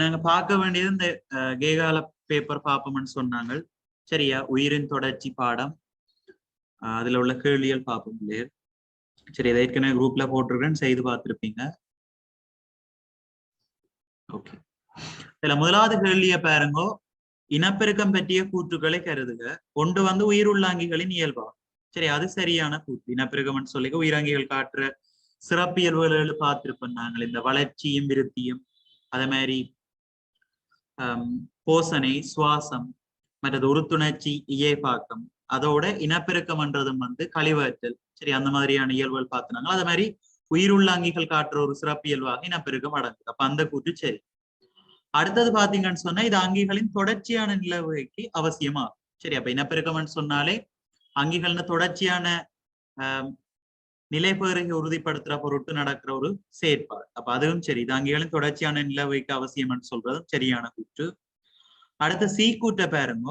நாங்க பார்க்க வேண்டியது இந்த கேகால பேப்பர் பார்ப்போம்னு சொன்னாங்க. சரியா, உயிரின் தொடர்ச்சி பாடம். அதுல உள்ள கேள்விகள் பார்ப்போம் இல்லையா. சரி, இதை ஏற்கனவே குரூப்ல போட்டிருக்கேன்னு செய்து பார்த்துருப்பீங்க. ஓகே, இதுல முதலாவது கேள்வியை பாருங்க. இனப்பெருக்கம் பற்றிய கூற்றுக்களை கருதுக. ஒன்று வந்து உயிருள்ளாங்கிகளின் இயல்பா. சரி, அது சரியான கூற்று. இனப்பெருக்கம்னு சொல்லி உயிராங்கிகள் காட்டுற சிறப்பியல்புகள் பார்த்திருப்போம் நாங்கள். இந்த வளர்ச்சியும் விருத்தியும், அதே மாதிரி போசனை, சுவாசம், மற்றது உறுத்துணர்ச்சி, இயல்பாக்கம், அதோட இனப்பெருக்கம்ன்றதும் வந்து கழிவற்றல். சரி, அந்த மாதிரியான இயல்புகள் பார்த்துனாங்க. அதே மாதிரி உயிருள்ளாங்கிகள் காட்டுற ஒரு சிறப்பியல்பாக இனப்பெருக்கம் அடங்குது. அப்ப அந்த கூற்று சரி. அடுத்தது பாத்தீங்கன்னு சொன்னா இது அங்கிகளின் தொடர்ச்சியான நிலவகைக்கு அவசியமாகும். சரி, அப்ப இனப்பெருக்கம்னு சொன்னாலே அங்கிகள்னு தொடர்ச்சியான நிலைப்பெறுகை உறுதிப்படுத்துற பொருட்டு நடக்கிற ஒரு செயற்பாடு. அப்ப அதுவும் சரி, இது அங்கிகளின் தொடர்ச்சியான நிலவகைக்கு அவசியம்னு சொல்றதும் சரியான கூற்று. அடுத்த சி கூற்றை பாருங்க.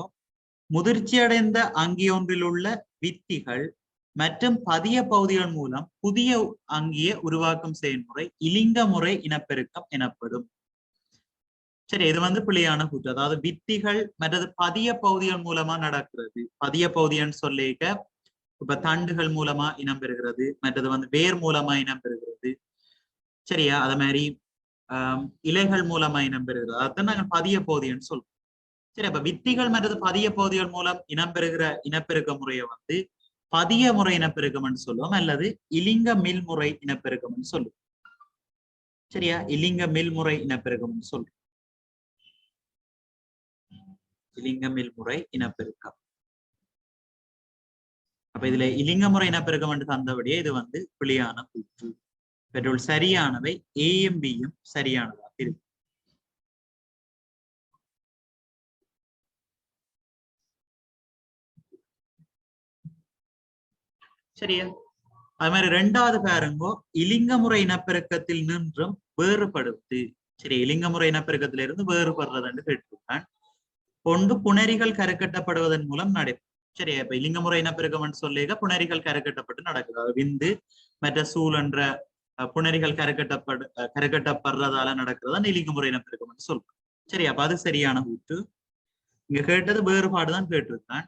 முதிர்ச்சி அடைந்த அங்கி ஒன்றில் உள்ள வித்திகள் மற்றும் பதிய பகுதிகள் மூலம் புதிய அங்கியை உருவாக்கும் செயல்முறை இலிங்க முறை இனப்பெருக்கம் எனப்படும். சரி, இது வந்து பிழையான கூற்று. அதாவது வித்திகள் மற்றது பதிய பகுதிகள் மூலமா நடக்கிறது. பதிய பகுதின்னு சொல்லிக்க இப்ப தண்டுகள் மூலமா இனம் பெறுகிறது, மற்றது வந்து வேர் மூலமா இனம் பெறுகிறது. சரியா, அத மாதிரி இலைகள் மூலமா இனம் பெறுகிறது. அதான் நாங்கள் பதிய பகுதின்னு சொல்றோம். சரி, அப்ப வித்திகள் மற்றது பதிய பகுதிகள் மூலம் இனம் பெறுகிற இனப்பெருக்க முறையை வந்து பதிய முறை இனப்பெருக்கம்னு சொல்லுவோம், அல்லது இலிங்க மில்முறை இனப்பெருக்கம்னு சொல்லுவோம். சரியா, இலிங்க மில்முறை இனப்பெருக்கம்னு சொல்லுவோம். இலிங்க மில்முறை இனப்பெருக்கம். அப்ப இதுல இலிங்க முறை இனப்பெருக்கம் என்று தந்தபடியே இது வந்து பிழையான கூற்று. இவற்றுள் சரியானவை ஏயும் பியும் சரியானதாக இருக்கு. சரியா, அது மாதிரி ரெண்டாவது பாருங்கோ, இலிங்க முறை இனப்பெருக்கத்தில் நின்றும் வேறுபடுத்து. சரி, இலிங்க முறை இனப்பெருக்கத்திலிருந்து வேறுபடுறதுன்னு கேட்டிருக்கான். ஒன்று புணரிகள் கருக்கட்டப்படுவதன் மூலம் நடைபெறும். சரி, இப்ப இலிங்க முறை இனப்பெருக்கம் சொல்லிக்க புணரிகள் கருக்கட்டப்பட்டு நடக்குது. விந்து மற்ற சூழ் என்ற புணரிகள் கருக்கட்டப்படுறதால நடக்கிறதா இலிங்க முறை இனப்பெருக்கம் சொல்றோம். சரி, அப்ப அது சரியான கூற்று. இங்க கேட்டது வேறுபாடுதான் கேட்டிருக்கான்.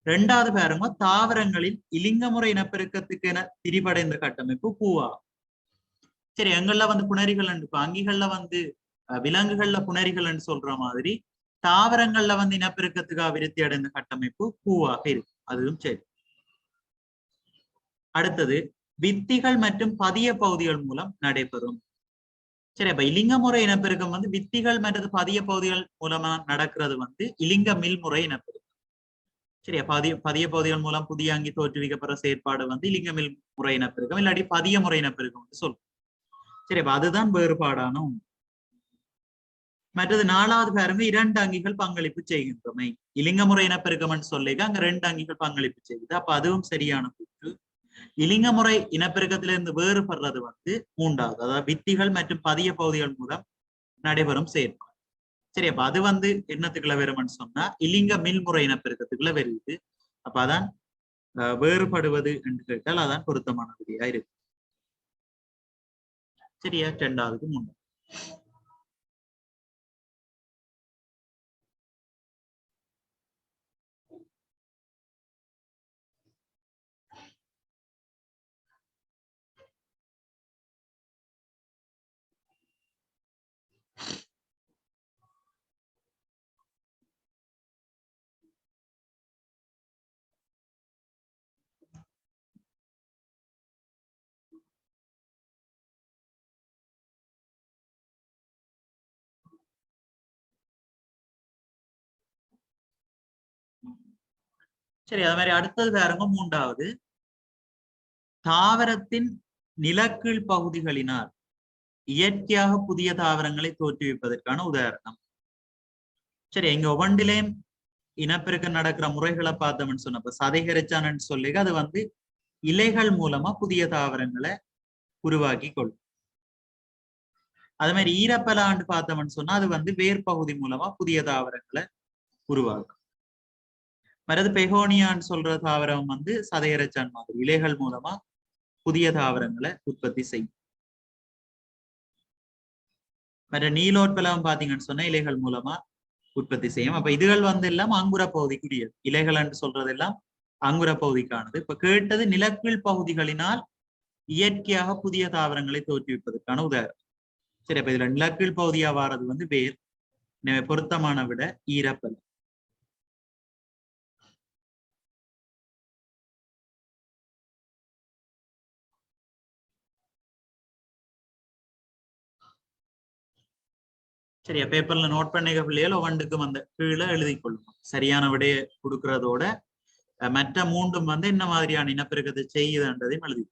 ரெண்டாவது பாருங்க, தாவரங்களில் இலிங்க முறை இனப்பெருக்கத்துக்கு என திரிபடைந்த கட்டமைப்பு பூவா. சரி, எங்கள்ல வந்து புணரிகள் அங்கிகள்ல வந்து விலங்குகள்ல புணரிகள் சொல்ற மாதிரி தாவரங்கள்ல வந்து இனப்பெருக்கத்துக்காக விருத்தி அடைந்த கட்டமைப்பு பூவாக இருக்கு. அதுவும் சரி. அடுத்தது வித்திகள் மற்றும் பதிய பகுதிகள் மூலம் நடைபெறும். சரி, அப்ப இலிங்க முறை இனப்பெருக்கம் வந்து வித்திகள் மற்றும் பதிய பகுதிகள் மூலமா நடக்கிறது வந்து இலிங்க மில்முறை இனப்பெருக்கம். சரியா, பதிய பகுதிகள் மூலம் புதிய அங்கி தோற்றுவிக்கப்படுற செயற்பாடு வந்து இலிங்க மில் முறை இனப்பெருக்கம், இல்லாட்டி பதிய முறை இனப்பெருக்கம் சொல்லும். சரி, அப்ப அதுதான் வேறுபாடான ஒன்று. மற்றது நாலாவது பாருங்க, இரண்டு அங்கிகள் பங்களிப்பு செய்கின்றமை. இலிங்க முறை இனப்பெருக்கம் சொல்லிக்க அங்க ரெண்டு அங்கிகள் பங்களிப்பு செய்யுது. அப்ப அதுவும் சரியான கூற்று. இலிங்க முறை இனப்பெருக்கத்திலிருந்து வேறுபடுறது வந்து மூன்றாவது, அதாவது வித்திகள் மற்றும் பதிய பகுதிகள் மூலம் நடைபெறும் செயற்பாடு. சரி, அப்ப அது வந்து என்னத்துக்குள்ள வரும்னு சொன்னா இலிங்க மில்முறை இனப்பெருக்கத்துக்குள்ள வருது. அப்ப அதான் வேறுபடுவது என்று கேட்டால் அதான் பொருத்தமான விதியா இருக்கு. சரியா, ரெண்டாவதுக்கு மூணு. சரி, அது மாதிரி அடுத்தது பாருங்க, மூன்றாவது தாவரத்தின் நிலக்கீழ் பகுதிகளினால் இயற்கையாக புதிய தாவரங்களை தோற்றுவிப்பதற்கான உதாரணம். சரி, இங்க ஒவ்வொன்றிலேயும் இனப்பெருக்கம் நடக்கிற முறைகளை பார்த்தோம்னு சொன்னப்ப சதைகரைச்சான்னு சொல்லி அது வந்து இலைகள் மூலமா புதிய தாவரங்களை உருவாக்கி கொள்ளும். அது மாதிரி ஈரப்பலாண்டு பார்த்தோம்னு சொன்னா அது வந்து வேர் பகுதி மூலமா புதிய தாவரங்களை உருவாக்கும். மற்றது பெகோனியான்னு சொல்ற தாவரம் வந்து சதையரைச்சான் மாதிரி இலைகள் மூலமா புதிய தாவரங்களை உற்பத்தி செய்யும். மற்ற நீலோற்பலம் பாத்தீங்கன்னு சொன்னா இலைகள் மூலமா உற்பத்தி செய்யும். அப்ப இதுகள் வந்து எல்லாம் அங்குர பகுதிக்குரியது. இலைகள் என்று சொல்றது எல்லாம் அங்குர பகுதிக்கானது. இப்ப கேட்டது நிலக்கீழ் பகுதிகளினால் இயற்கையாக புதிய தாவரங்களை தோற்றுவிப்பதற்கான உதாரணம். சரி, அப்ப இதுல நிலக்கீழ் பகுதியா வாரது வந்து வேர். பொருத்தமான விட ஈரப்பல். சரியா, பேப்பர்ல நோட் பண்ணிக்க பிள்ளைகள் ஒவ்வொன்றுக்கும் வந்து கீழே எழுதி கொள்ளும். சரியான விடைய கொடுக்கறதோட மற்ற மூன்றும் வந்து என்ன மாதிரியான இனப்பெருக்கத்தை செய்யுதுன்றதையும் எழுதி.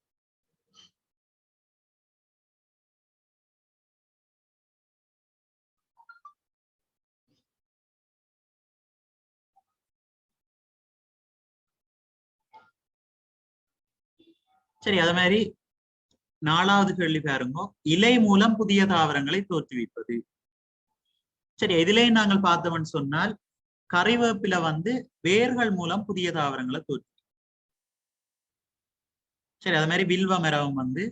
சரி, அது மாதிரி 4வது கேள்வி பாருங்க. இலை மூலம் புதிய தாவரங்களை தோற்றுவிப்பது. சரி, இதுலயும் நாங்கள் பார்த்தோம்னு சொன்னால் கறிவேப்பில வந்து வேர்கள் மூலம் புதிய தாவரங்களை தோற்று. சரி, அது மாதிரி வில்வ மரம் வந்து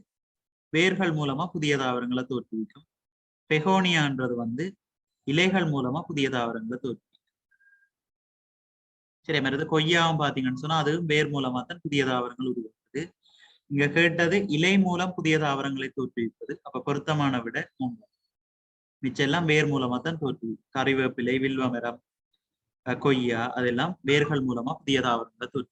வேர்கள் மூலமா புதிய தாவரங்களை தோற்றுவிக்கும். பெகோனியான்றது வந்து இலைகள் மூலமா புதிய தாவரங்களை தோற்றுவிக்கும். சரி, மாதிரி கொய்யாவும் பாத்தீங்கன்னு சொன்னா அது வேர் மூலமா தான் புதிய தாவரங்கள் உருவாக்குது. இங்க கேட்டது இலை மூலம் புதிய தாவரங்களை தோற்றுவிப்பது. அப்ப பொருத்தமான விட 3. மிச்சம் எல்லாம் வேர் மூலமா தான் தோற்றுவிக்கும். கறிவேப்பிலை, வில்வ மரம், கொய்யா அதெல்லாம் வேர்கள் மூலமா புதிய தாவரங்களை தோற்று.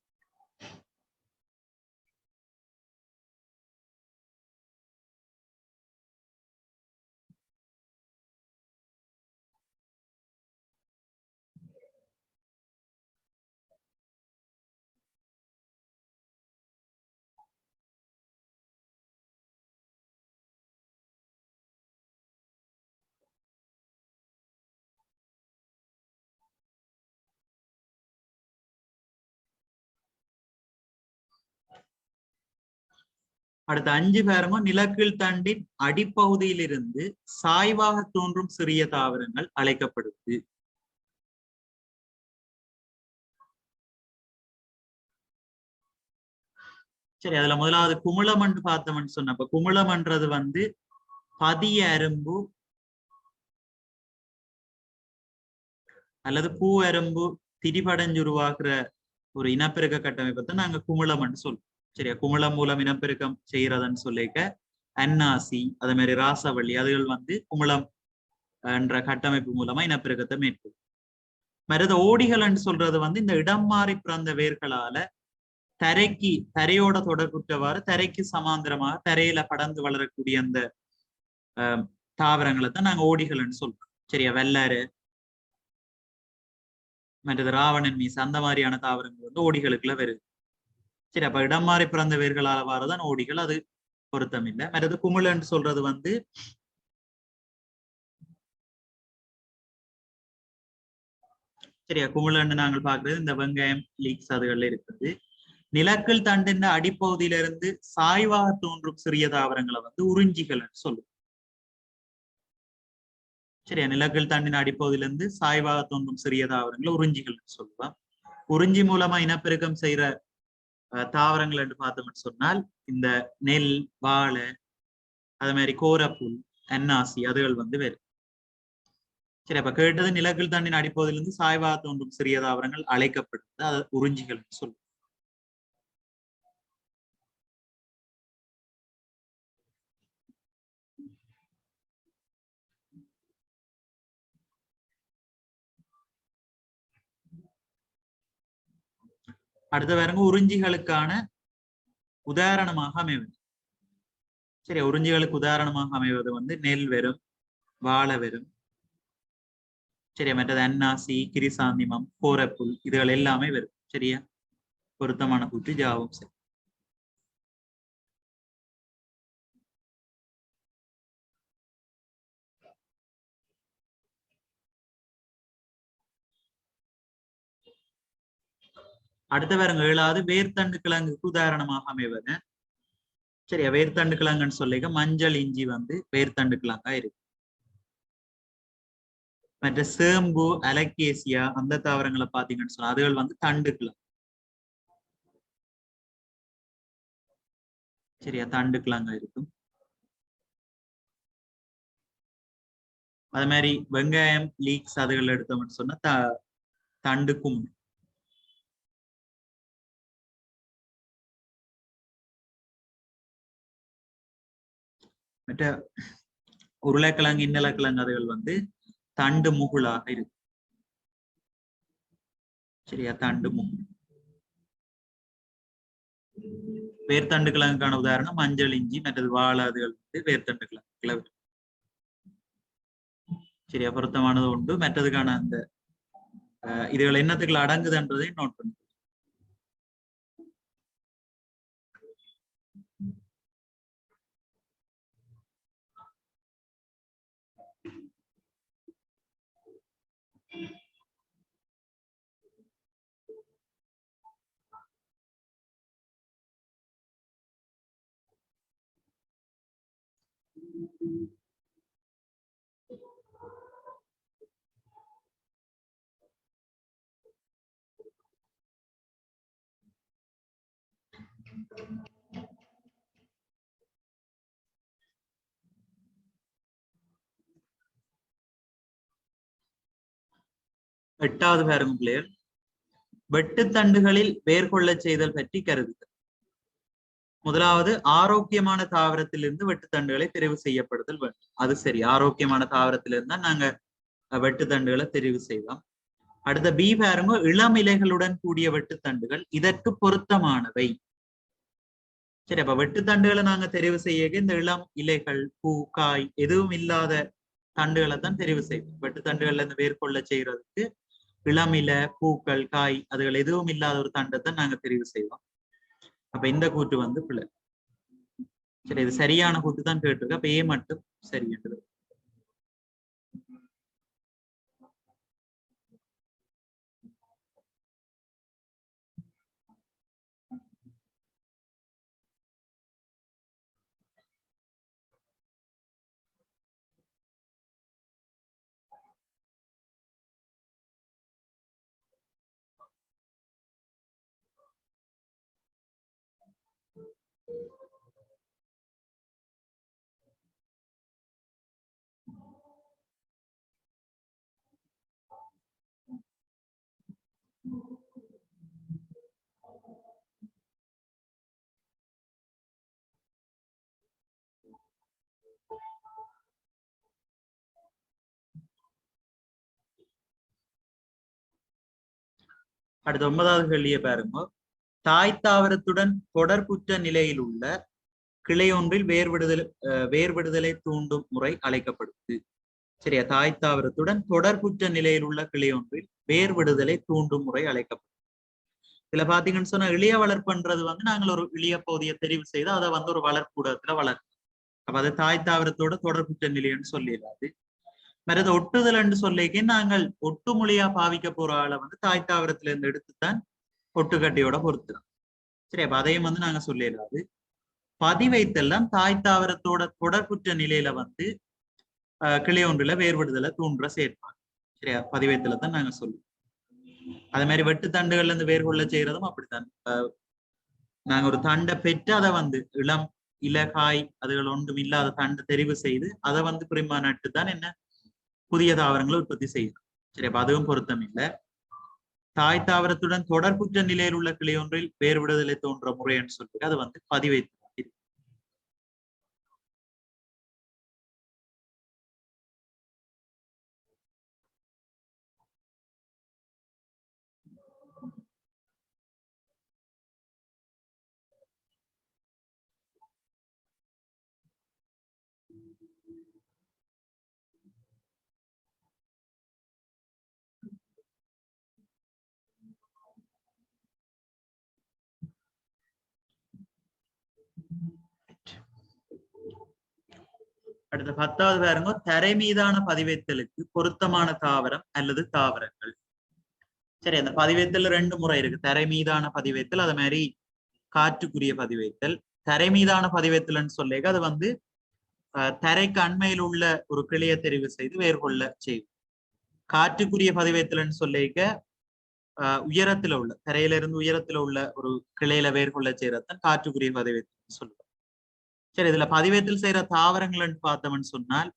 அடுத்த 5 பேருங்க. நிலக்கீழ் தண்டின் அடிப்பகுதியிலிருந்து சாய்வாக தோன்றும் சிறிய தாவரங்கள் அழைக்கப்படுது. சரி, அதுல முதலாவது குமிழமன்று பார்த்தோம்னு சொன்னப்ப குமிழமன்றது வந்து பதிய அரும்பு அல்லது பூ அரும்பு திரிபடைஞ்சுருவாக்குற ஒரு இனப்பெருக்க கட்டமைப்பை தான் நாங்க குமிழம்னு சொல்லுவோம். சரியா, குமிழம் மூலம் இனப்பெருக்கம் செய்யறதுன்னு சொல்லிக்க அன்னாசி அதே மாதிரி ராசவள்ளி அதுகள் வந்து குமிழம் என்ற கட்டமைப்பு மூலமா இனப்பெருக்கத்தை மேற்கொள்ளும். மருத ஓடிகள் சொல்றது வந்து இந்த இடம் மாறி பிறந்த வேர்களால தரையோட தொடர்புற்றவாறு தரைக்கு சமாந்திரமாக தரையில படர்ந்து வளரக்கூடிய அந்த தாவரங்களை தான் நாங்க ஓடிகள்னு சொல்றோம். சரியா, வெள்ளாறு மற்றது ராவணன் மீச அந்த மாதிரியான தாவரங்கள் வந்து ஓடிகளுக்குள்ள வருது. சரி, அப்ப இடம் மாறி பிறந்த வேர்களால வாரதான் ஓடிகள். அது பொருத்தம் இல்லை. மற்றது குமிழன்னு சொல்றது வந்து சரியா, குமிழன்னு நாங்கள் பார்க்கறது இந்த வெங்காயம் லீக்ஸ் அதுகள்ல இருக்குது. நிலக்கல் தண்டின் அடிப்பகுதியிலிருந்து சாய்வாக தோன்றும் சிறிய தாவரங்களை வந்து உறிஞ்சிகள் சொல்லுவோம். சரியா, நிலக்கல் தண்டின் அடிப்பகுதியிலிருந்து சாய்வாக தோன்றும் சிறிய தாவரங்களை உறிஞ்சிகள் சொல்லுவோம். உறிஞ்சி மூலமா இனப்பெருக்கம் செய்யற தாவரங்கள் என்று பார்த்தோம்னு சொன்னால் இந்த நெல், வாழை, அது மாதிரி கோரப்புல், அன்னாசி அதுகள் வந்து வரும். சரி, அப்ப கேட்டது நிலக்கல் தண்டின் அடிப்பகுதியிலிருந்து சாய்வாக தோன்றும் சிறிய தாவரங்கள் அழைக்கப்படுது. அது உறிஞ்சிகள் சொல்லுவோம். அடுத்த பாருங்க, உறிஞ்சிகளுக்கான உதாரணமாக அமைவது. சரி, உறிஞ்சிகளுக்கு உதாரணமாக அமைவது வந்து நெல் வரும், வாழை வரும். சரியா, மற்றது அன்னாசி, கிரிசாந்திமம், கோரப்புல் இதுகள் எல்லாமே வரும். சரியா, பொருத்தமான கூற்று ஜாவும் சரி. அடுத்த பாருங்க, 7வது வேர்த்தண்டு கிழங்குக்கு உதாரணமாக அமைவது. சரியா, வேர்த்தண்டு கிழங்குன்னு சொல்லிக்க மஞ்சள் இஞ்சி வந்து வேர்த்தண்டு கிழங்கா இருக்கு. மற்ற சேம்பு, அலக்கேசியா அந்த தாவரங்களை பாத்தீங்கன்னு சொன்னா அதுகள் வந்து தண்டு கிழங்கு. சரியா, தண்டு கிழங்கா இருக்கும். அது மாதிரி வெங்காயம் லீக்ஸ் அதுகள் எடுத்தோம்னு சொன்னா தண்டு கும்பு. மற்ற உருளைக்கிழங்கு இன்னலக்கிழங்கு அதுகள் வந்து தண்டு முகுளாக இருக்கு. சரியா, தண்டு முகுள். வேர்த்தண்டு கிழங்குக்கான உதாரணம் மஞ்சள் இஞ்சி, மற்றது வாழை அதுகள் வந்து வேர்த்தண்டு கிழங்கு. சரியா, பொருத்தமானது உண்டு. மற்றதுக்கான அந்த இதுகள் என்னத்துக்குள்ள அடங்குதுன்றதை நோட் பண்ணு. எட்டாவது பாருங்க பிள்ளைகள், வெட்டுத்தண்டுகளில் வேர் கொள்ள செய்தல் பற்றி கருதுக. முதலாவது, ஆரோக்கியமான தாவரத்திலிருந்து வெட்டுத்தண்டுகளை தெரிவு செய்யப்படுதல் வேண்டும். அது சரி, ஆரோக்கியமான தாவரத்திலிருந்து தான் நாங்க வெட்டுத்தண்டுகளை தெரிவு செய்வோம். அடுத்த பி பாருங்க, இளம் இலைகளுடன் கூடிய வெட்டுத்தண்டுகள் இதற்கு பொருத்தமானவை. சரி, அப்ப வெட்டுத்தண்டுகளை நாங்க தெரிவு செய்ய இந்த இளம் இலைகள், பூ, காய் எதுவும் இல்லாத தண்டுகளை தான் தெரிவு செய்வோம். வெட்டுத்தண்டுகள்ல இருந்து வேர் கொள்ள செய்யறதுக்கு இளம் இலை, பூக்கள், காய் அதுகள் எதுவும் இல்லாத ஒரு தண்டை தான் நாங்க தெரிவு செய்வோம். அப்ப இந்த கூற்று வந்து பிள்ளை. சரி, இது சரியான கூற்று தான் கேட்டிருக்கு. அப்ப ஏ மட்டும் சரி என்று. அடுத்த 9வது கேள்வியை பாருங்க. தாய் தாவரத்துடன் தொடர்புற்ற நிலையில் உள்ள கிளை ஒன்றில் வேர்விடுதலை தூண்டும் முறை அழைக்கப்படுது. சரியா, தாய் தாவரத்துடன் தொடர்புற்ற நிலையில் உள்ள கிளை ஒன்றில் வேர்விடுதலை தூண்டும் முறை அழைக்கப்படுது. இதுல பாத்தீங்கன்னு சொன்னா இளைய வளர்ப்புன்றது வந்து நாங்கள் ஒரு இளைய பகுதியை தெரிவு செய்து அதை வந்து ஒரு வளர்க்கூடத்துல வளர்க்கணும். அப்ப அது தாய் தாவரத்தோட தொடர்புற்ற நிலைன்னு சொல்லிடாது. மற்றது ஒட்டுதல் என்று சொல்லிக்க நாங்கள் ஒட்டு மொழியா பாவிக்க போற ஆளை வந்து தாய் தாவரத்துல இருந்து எடுத்துத்தான் ஒட்டுக்கட்டையோட பொறுத்துதான். சரி, அப்ப அதையும் வந்து நாங்க சொல்லிடாது. பதிவைத்தெல்லாம் தாய் தாவரத்தோட தொடர்புற்ற நிலையில வந்து கிளை ஒன்றுல வேறுபடுதலை தூண்டுற செயற்பாடு. சரியா, பதிவைத்தல தான் நாங்க சொல்லுவோம். அதே மாதிரி வெட்டு தண்டுகள்ல இருந்து வேர் கொள்ள செய்யறதும் அப்படித்தான். நாங்க ஒரு தண்டை பெற்று அதை வந்து இளம் இலகாய் அதுகள் ஒன்றும் இல்லாத தண்டை தெரிவு செய்து அதை வந்து குறிமா நட்டு தான் என்ன புதிய தாவரங்களை உற்பத்தி செய்யணும். சரி, அப்ப அதுவும் பொருத்தம் இல்லை. தாய் தாவரத்துடன் தொடர்புற்ற நிலையில் உள்ள கிளை ஒன்றில் வேறுவிடுதலை தோன்ற முறைன்னு சொல்லிட்டு அது வந்து பதிவைத்து. அடுத்த 10வது பாருங்க, தரை மீதான பதிவைத்தலுக்கு பொருத்தமான தாவரம் அல்லது தாவரங்கள். சரி, அந்த பதிவைத்தல் 2 முறை இருக்கு. தரை மீதான பதிவைத்தல், அது மாதிரி காற்றுக்குரிய பதிவைத்தல். தரை மீதான பதிவைத்தல்னு சொல்லிக்க அது வந்து தரைக்கு அண்மையில் உள்ள ஒரு கிளையை தெரிவு செய்து வேர்கொள்ள செய்யும். காற்றுக்குரிய பதிவைத்தல்னு சொல்லிக்க உயரத்துல உள்ள தரையிலிருந்து உயரத்துல உள்ள ஒரு கிளையில வேர்கொள்ள செய்யறதான் காற்றுக்குரிய பதிவைத்தல் சொல்லுவோம். சரி, இதுல பதிவேற்றல் செய்யற தாவரங்கள்னு பார்த்தோம்னு சொன்னால்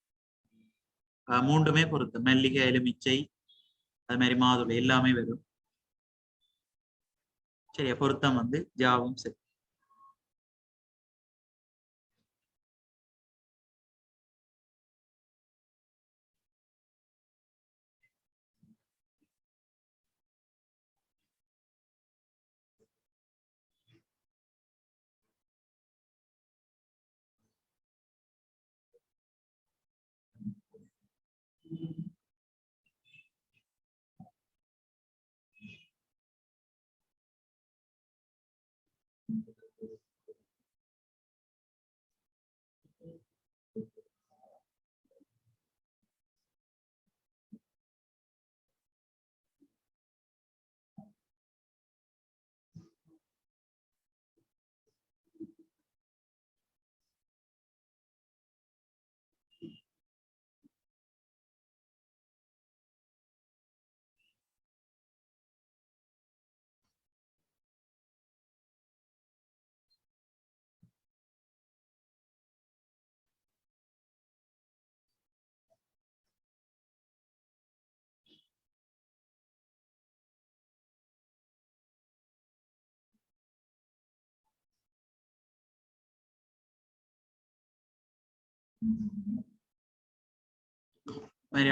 மூன்றுமே பொருத்தம். மல்லிகை, எலுமிச்சை, அது மாதிரி மாதுளை எல்லாமே வரும். சரியா, பொருத்தம் வந்து ஜாவும் சரி.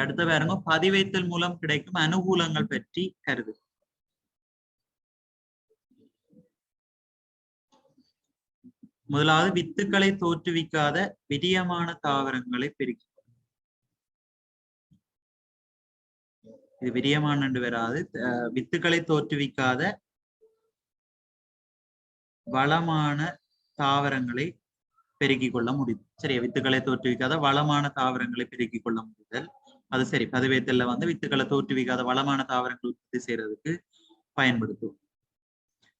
அடுத்த பாருங்க, பதிவைத்தல் மூலம் கிடைக்கும் அனுகூலங்கள் பற்றி கருது. முதலாவது, வித்துக்களை தோற்றுவிக்காத விரியமான தாவரங்களை பெருக்கி. இது விரியமான வராது. வித்துக்களை தோற்றுவிக்காத வளமான தாவரங்களை பெருக்கிக் கொள்ள முடியும். சரியா, வித்துக்களை தோற்றுவிக்காத வளமான தாவரங்களை பெருக்கிக் கொள்ள முடிதல், அது சரி. பதிவேத்தல்ல வந்து வித்துக்களை தோற்றுவிக்காத வளமான தாவரங்கள் உற்பத்தி செய்யறதுக்கு பயன்படுத்தும்.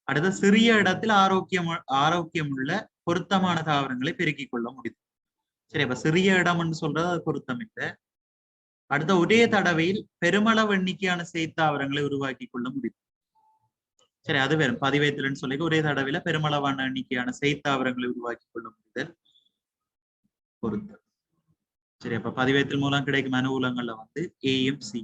அடுத்த, சிறிய இடத்தில் ஆரோக்கியமுள்ள பொருத்தமான தாவரங்களை பெருக்கிக் கொள்ள முடியும். சரி, அப்ப சிறிய இடம்னு சொல்றது அது பொருத்தம் இல்லை. அடுத்த, ஒரே தடவையில் பெருமளவு எண்ணிக்கையான செய்தாவரங்களை உருவாக்கி கொள்ள முடியும். சரி, அது வேறும். பதிவேத்தல்னு சொல்லி ஒரே தடவையில பெருமளவான எண்ணிக்கையான செய்தாவரங்களை உருவாக்கி கொள்ள முடிதல் பொருத்தம். சரி, அப்ப பதிவேத்தல் மூலம் கிடைக்கும் அனுகூலங்கள்ல வந்து ஏயும் சி.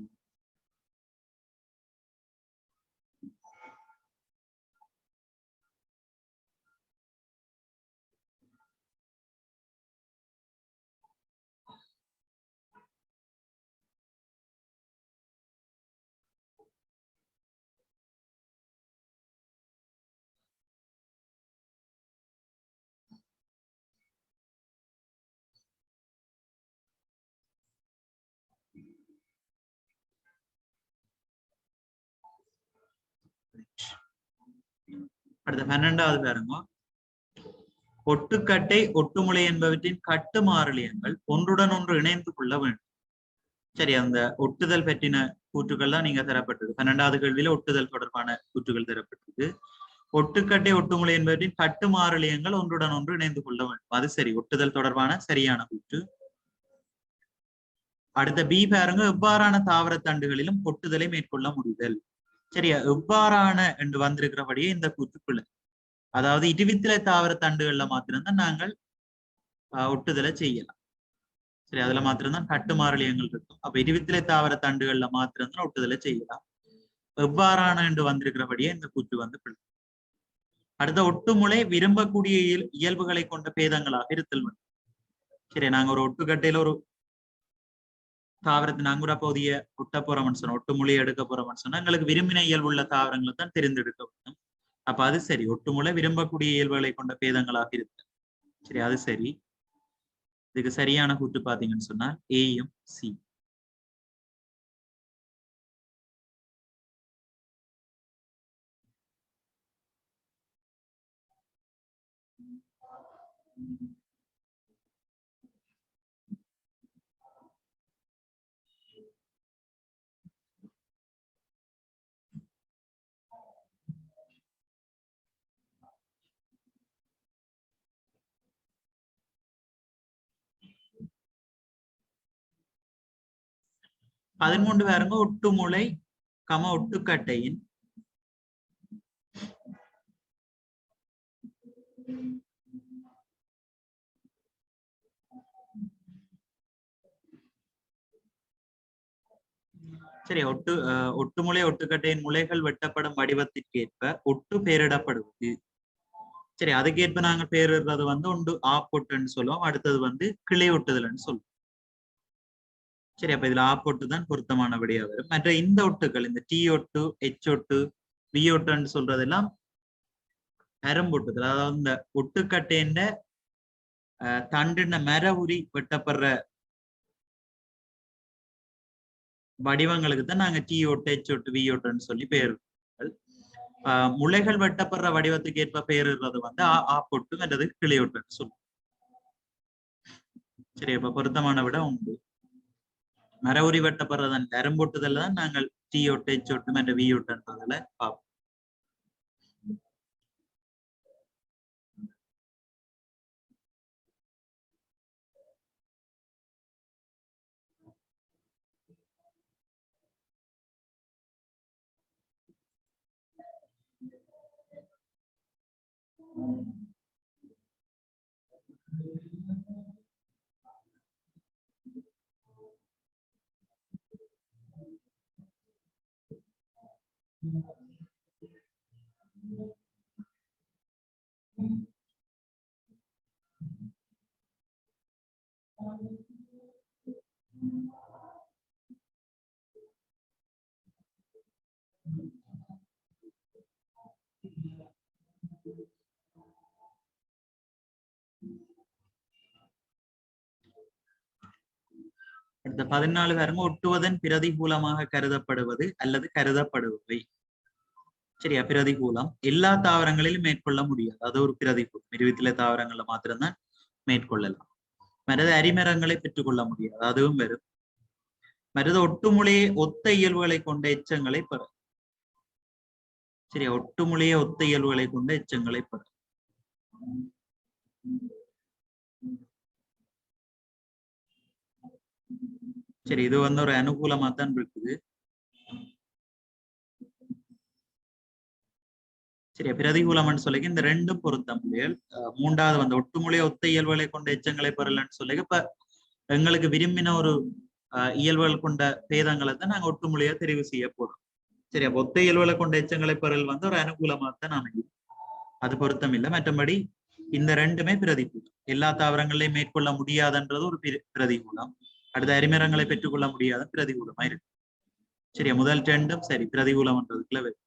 அடுத்த 12வது பாருங்க, ஒட்டுக்கட்டை, ஒட்டுமுளை என்பவற்றின் கட்டு மாறிலியங்கள் ஒன்றுடன் ஒன்று இணைந்து கொள்ள வேண்டும். சரி, அந்த ஒட்டுதல் பற்றின கூற்றுகள் தான் நீங்க தரப்பட்டது. 12வது கேள்வியில ஒட்டுதல் தொடர்பான கூற்றுகள் தரப்பட்டது. ஒட்டுக்கட்டை, ஒட்டுமுளை என்பவற்றின் கட்டு மாறிலியங்கள் ஒன்றுடன் ஒன்று இணைந்து கொள்ள வேண்டும். அது சரி, ஒட்டுதல் தொடர்பான சரியான கூற்று. அடுத்த பி பாருங்க, எவ்வாறான தாவர தண்டுகளிலும் ஒட்டுதலை மேற்கொள்ள முடிதல். சரியா, எவ்வாறான என்று வந்திருக்கிறபடியே இந்த கூற்றுக்குள்ள, அதாவது இருவித்திலை தாவர தண்டுகள்ல மாத்திரம்தான் நாங்கள் ஒட்டுதலை செய்யலாம். சரி, அதுல மாத்திரம்தான் கட்டு மாறிலியங்கள் இருக்கும். அப்ப இருவித்திலை தாவர தண்டுகள்ல மாத்திரம்தான் ஒட்டுதலை செய்யலாம். எவ்வாறான என்று வந்திருக்கிறபடியே இந்த கூற்று வந்து பிள்ளை. அடுத்த, ஒட்டுமுளை விரும்பக்கூடிய இயல்புகளை கொண்ட பேதங்களாக இருத்தல் வேண்டும். சரி, நாங்க ஒரு ஒட்டுக்கட்டையில ஒரு தாவரத்தின் அங்குர பகுதியை ஒட்ட போறோம்னு சொன்னா, ஒட்டுமுளை எடுக்க போறோம்னு சொன்னா எங்களுக்கு விரும்பின இயல்பு உள்ள தாவரங்களை தான் தெரிந்தெடுக்க வேண்டும். அப்ப அது சரி, ஒட்டுமுளை விரும்பக்கூடிய இயல்புகளை கொண்ட பேதங்களாக இருக்கு. சரி, அது சரி. இதுக்கு சரியான கூட்டு பாத்தீங்கன்னு சொன்னா ஏயும் சி. பதிமூன்று பாருங்க, ஒட்டுமுளை ஒட்டுக்கட்டையின் சரி, ஒட்டுமுளை ஒட்டுக்கட்டையின் முளைகள் வெட்டப்படும் வடிவத்திற்கேற்ப ஒட்டு பெயரிடப்படுவது. சரி, அதுக்கேற்ப நாங்க பேரிடுறது வந்து ஒன்று ஆப்பொட்டுன்னு சொல்லுவோம், அடுத்தது வந்து கிளை ஒட்டுதல்னு சொல்லுவோம். சரி, அப்ப இதுல ஆப்பொட்டு தான் பொருத்தமான விடையா வரும். மற்ற இந்த ஒட்டுகள், இந்த டி ஒட்டு, எச் ஒட்டு, வி ஒட்டுன்னு சொல்றதெல்லாம் நரம்பொட்டுகள். அதாவது இந்த ஒட்டுக்கட்டையின் தண்டின மர உரி வெட்டப்படுற வடிவங்களுக்கு தான் நாங்க டி ஒட்டு, எச் ஒட்டு, வி ஒட்டுன்னு சொல்லி பெயர். முளைகள் வெட்டப்படுற வடிவத்துக்கு ஏற்ப பெயரிடுறது வந்து ஆப்பொட்டு அல்லது கிளியொட்டுன்னு சொல்லுவோம். சரி, அப்ப பொருத்தமான விட உண்டு. மர உரி வெட்டப்படுறதன் நரம்பொட்டுதல் தான் நாங்கள் டி ஒட்டு, எச் ஒட்டு மற்ற வி ஒட்டுன்றதுல பார்ப்போம். அடுத்த 14 பாருங்க, ஒட்டுவதன் பிரதிகூலமாக கருதப்படுவது அல்லது கருதப்படுபவை. சரியா, பிரதிகூலம் எல்லா தாவரங்களிலும் மேற்கொள்ள முடியாது, அது ஒரு பிரதிகூலம். இருபத்தில தாவரங்கள்ல மாத்திரம்தான் மேற்கொள்ளலாம். மருது அரிமரங்களை பெற்றுக்கொள்ள முடியாது, அதுவும் வரும். மருது ஒட்டுமொழியை ஒத்த இயல்புகளை கொண்ட எச்சங்களை பெற. சரியா, ஒட்டுமொழியை ஒத்த இயல்புகளை கொண்ட எச்சங்களை பெற. சரி, இது வந்து ஒரு அனுகூலமா தான் இருக்குது. சரி, பிரதிகூலம்னு சொல்லி இந்த ரெண்டும் பொருத்தம். மூன்றாவது வந்து ஒட்டுமொழியை ஒத்த இயல்புகளை கொண்ட எச்சங்களை பெறலன்னு சொல்லி இப்ப எங்களுக்கு விரும்பின ஒரு இயல்புகள் கொண்ட பேதங்களை தான் நாங்க ஒட்டுமொழியா தெரிவு செய்ய போறோம். சரி, அப்ப ஒத்த இயல்புகளை கொண்ட எச்சங்களை பெறல் வந்து ஒரு அனுகூலமா தான் அமையும், அது பொருத்தம் இல்லை. மற்றபடி இந்த ரெண்டுமே பிரதிகூலம். எல்லா தாவரங்களையும் மேற்கொள்ள முடியாதுன்றது ஒரு பிரதிகூலம். அடுத்த அரிமரங்களை பெற்றுக்கொள்ள முடியாத பிரதிகூலமா இருக்கு. சரியா, முதல் ரெண்டும் சரி பிரதிகூலம்ன்றதுக்குள்ள வரும்.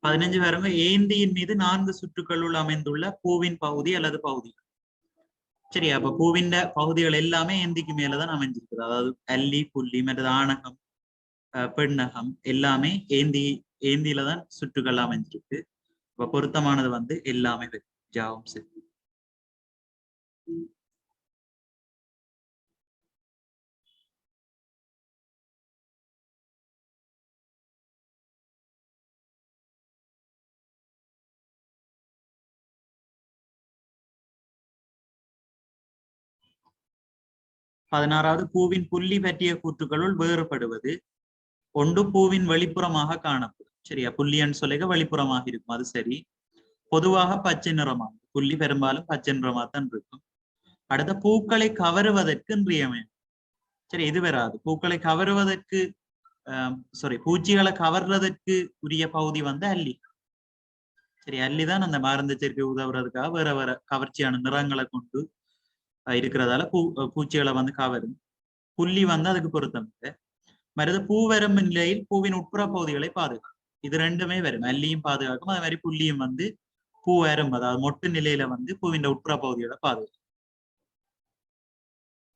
பதினஞ்சு பாருங்க, ஏந்தியின் மீது 4 சுற்றுக்களுள் அமைந்துள்ள பூவின் பகுதி அல்லது பகுதி. சரியா, அப்ப பூவின் பகுதிகள் எல்லாமே ஏந்திக்கு மேலதான் அமைஞ்சிருக்குது. அதாவது அல்லி, புள்ளி, மற்றது ஆணகம், பெண்ணகம் எல்லாமே ஏந்தியில தான் சுற்றுகள் அமைஞ்சிருக்கு. இப்ப பொருத்தமானது வந்து எல்லாமே ஜாவும் சரி. பதினாறாவது, பூவின் புள்ளி பற்றிய கூற்றுகளுள் வேறுபடுவது. ஒன்று பூவின் வெளிப்புறமாக காணப்படும். சரியா, புள்ளியன்னு சொல்லிக்க வெளிப்புறமாக இருக்கும், அது சரி. பொதுவாக பச்சை நிறமாக, புள்ளி பெரும்பாலும் பச்சை நிறமாக தான் இருக்கும். அடுத்த, பூக்களை கவருவதற்கு இன்றியமையும். சரி, இது வராது. பூக்களை கவருவதற்கு பூச்சிகளை கவர்றதற்கு உரிய பகுதி வந்து அல்லி. சரி, அல்லிதான் அந்த மருந்து சேர்க்கை உதவுறதுக்காக வேற வேற கவர்ச்சியான நிறங்களை கொண்டு இருக்கிறதால பூச்சிகளை வந்து கவரும். புள்ளி வந்து அதுக்கு பொருத்தம் இல்லை. மருது பூ வரும் நிலையில் பூவின் உட்புற பகுதிகளை பாதுகாக்கும். இது ரெண்டுமே வரும், அல்லியும் பாதுகாக்கும், அதே மாதிரி புள்ளியும் வந்து பூ வரும், அதாவது மொட்டு நிலையில வந்து பூவின் உட்புற பகுதிகளை பாதுகாக்கும்.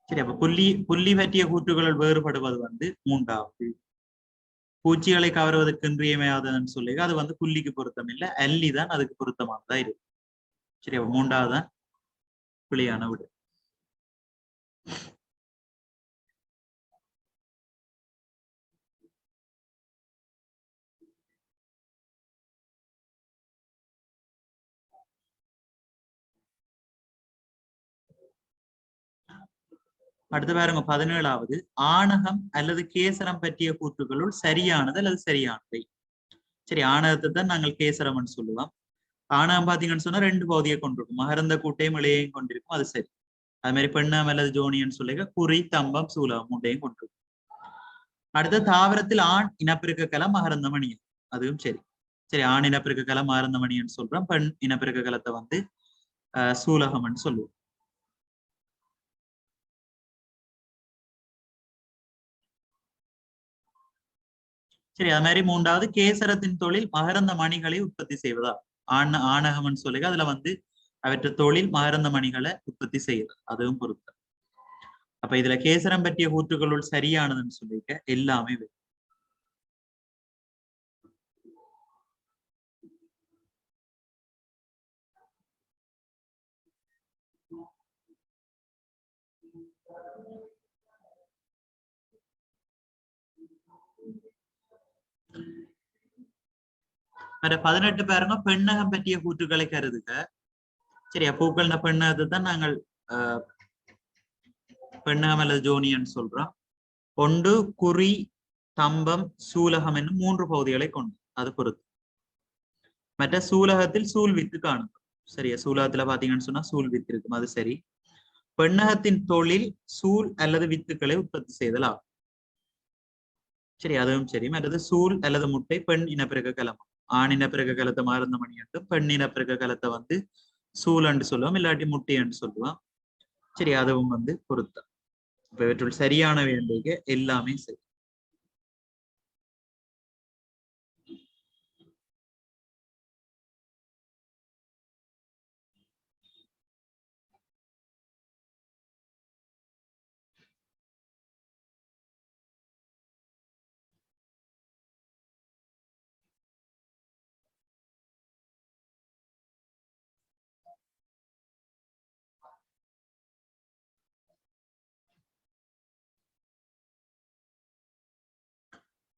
சரி, அப்ப புள்ளி பற்றிய கூற்றுகளில் வேறுபடுவது வந்து மூன்றாவது. பூச்சிகளை கவருவதற்கு இன்றியமையாததுன்னு சொல்லி அது வந்து புள்ளிக்கு பொருத்தம் இல்லை, அல்லி தான் அதுக்கு பொருத்தமானதா இருக்கு. சரி, அப்ப மூன்றாவது தான் பிழையான விடு. அடுத்து பாருங்க 17வது. ஆணகம் அல்லது கேசரம் பற்றிய கூற்றுகளுள் சரியானது அல்லது சரியானவை. சரி, ஆணகத்தை தான் நாங்கள் கேசரம்னு சொல்லுவோம். ஆணகம் பாத்தீங்கன்னு சொன்னா 2 பகுதியை கொண்டிருக்கும், மகரந்த கூட்டையும் இளையையும் கொண்டிருக்கும், அது சரி. அது மாதிரி பெண்ணம் அல்லது ஜோனின்னு சொல்லிக்க குறி, தம்பம், சூலம் மூட்டையும் கொண்டிருக்கும். அடுத்த தாவரத்தில் ஆண் இனப்பெருக்க கலம் மகரந்த மணியம், அதுவும் சரி. சரி, ஆண் இனப்பெருக்க கலம் மகரந்த மணியன்னு சொல்றோம், பெண் இனப்பெருக்க கலத்தை வந்து சூலகம்னு சொல்லுவோம். சரி, அது மாதிரி மூன்றாவது கேசரத்தின் தொழில் மகரந்த மணிகளை உற்பத்தி செய்வதா. ஆணகம்னு சொல்லுங்க, அதுல வந்து அவற்றை தொழில் மகரந்த மணிகளை உற்பத்தி செய்யுது, அதுவும் பொருத்தம். அப்ப இதுல கேசரம் பற்றிய கூற்றுகளுள் சரியானதுன்னு சொல்லிக்க எல்லாமே வரும். வேற 18 பாருங்க, பெண்ணகம் பற்றிய கூற்றுகளை கருதுக. சரியா, பூக்கள் பெண்ணகத்தை தான் நாங்கள் பெண்ணகம் அல்லது ஜோனியன்னு சொல்றோம். ஒன்று குறி, தம்பம், சூலகம் என்னும் 3 பகுதிகளை கொண்டு, அது பொறுத்து. மற்ற சூலகத்தில் சூழ் வித்து காணும். சரியா, சூலகத்துல பாத்தீங்கன்னு சொன்னா சூழ் வித்து இருக்கும், அது சரி. பெண்ணகத்தின் தொழில் சூழ் அல்லது வித்துக்களை உற்பத்தி செய்தல் ஆகும். சரி, அதுவும் சரி. மற்றது சூழ் அல்லது முட்டை பெண் இனப்பெருக்க கலம். ஆண் இனப்பெருக்க கலத்தை மருந்த மணி என்றும், பெண் இனப்பெருக்க கலத்தை வந்து சூழ் என்று சொல்லுவோம், இல்லாட்டி முட்டை என்று சொல்லுவோம். சரி, அதுவும் வந்து பொருத்தம். இப்ப இவற்றுள் சரியான வேண்டிய எல்லாமே சரி.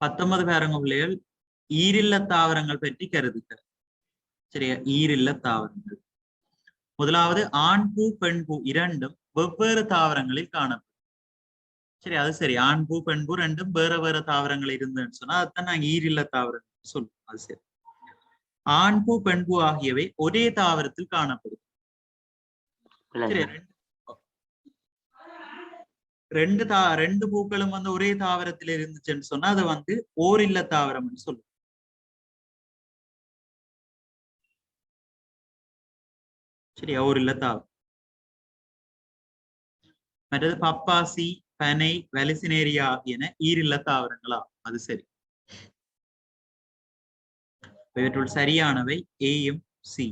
பத்தொன்பது பாருங்க பிள்ளைகள், ஈரில்ல தாவரங்கள் பற்றி கருதுக. சரியா, ஈரில்ல தாவரங்கள். முதலாவது ஆண் பூ பெண் பூ இரண்டும் வெவ்வேறு தாவரங்களில் காணப்படும். சரி, அது சரி. ஆண் பூ பெண் பூ ரெண்டும் வேற வேற தாவரங்கள் இருந்துன்னு சொன்னா அதுதான் நாங்க ஈரில்ல தாவரங்கள் சொல்லுவோம், அது சரி. ஆண் பூ பெண் பூ ஆகியவை ஒரே தாவரத்தில் காணப்படும். சரி, ரெண்டு பூக்களும் வந்து ஒரே தாவரத்தில் இருந்துச்சுன்னு சொன்னா அது வந்து ஓரில்ல தாவரம்னு சொல்லுவோம். சரியா, ஓரில்ல தாவரம். மற்றது பப்பாசி, பனை, வலிசினேரியா ஆகியன ஈரில்ல தாவரங்களா, அது சரி. இவற்றுள் சரியானவை ஏயும் சி.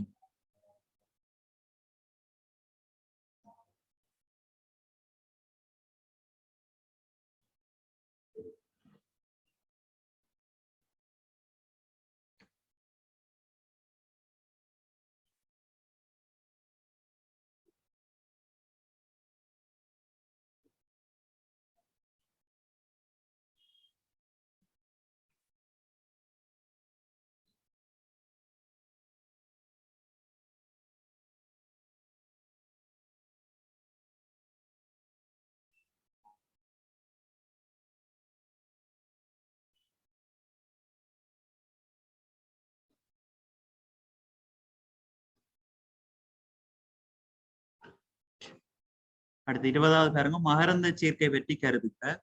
அடுத்து 20வது பாருங்க, மகரந்த சேர்க்கை பற்றி கருதுக.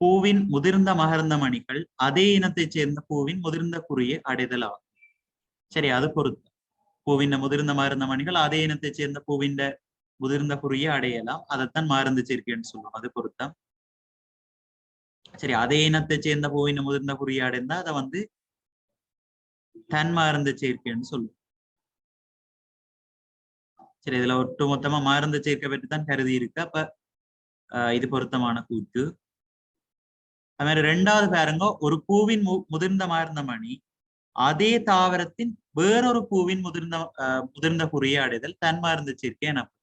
பூவின் முதிர்ந்த மகரந்த மணிகள் அதே இனத்தைச் சேர்ந்த பூவின் முதிர்ந்த குறியை அடைதல் ஆகும். சரி, அது பொருத்தம். பூவின் முதிர்ந்த மருந்த மணிகள் அதே இனத்தை சேர்ந்த பூவின் முதிர்ந்த குறியை அடையலாம், அதைத்தான் மருந்து சேர்க்கைன்னு சொல்லுவோம். அது பொருத்தம். சரி, அதே இனத்தை சேர்ந்த பூவின் முதிர்ந்த குறியை அடைந்தா அதை வந்து தன் மருந்து சேர்க்கைன்னு சொல்லுவோம். சரி, இதுல ஒட்டு மொத்தமா மருந்து சேர்க்கை பற்றி தான் கருதி இருக்கு. அப்ப இது பொருத்தமான கூற்று. அது மாதிரி ரெண்டாவது பாருங்க, ஒரு பூவின் முதிர்ந்த மருந்த மணி அதே தாவரத்தின் வேறொரு பூவின் முதிர்ந்த குறியை அடைதல் தன் மருந்து சேர்க்கை எனப்படும்.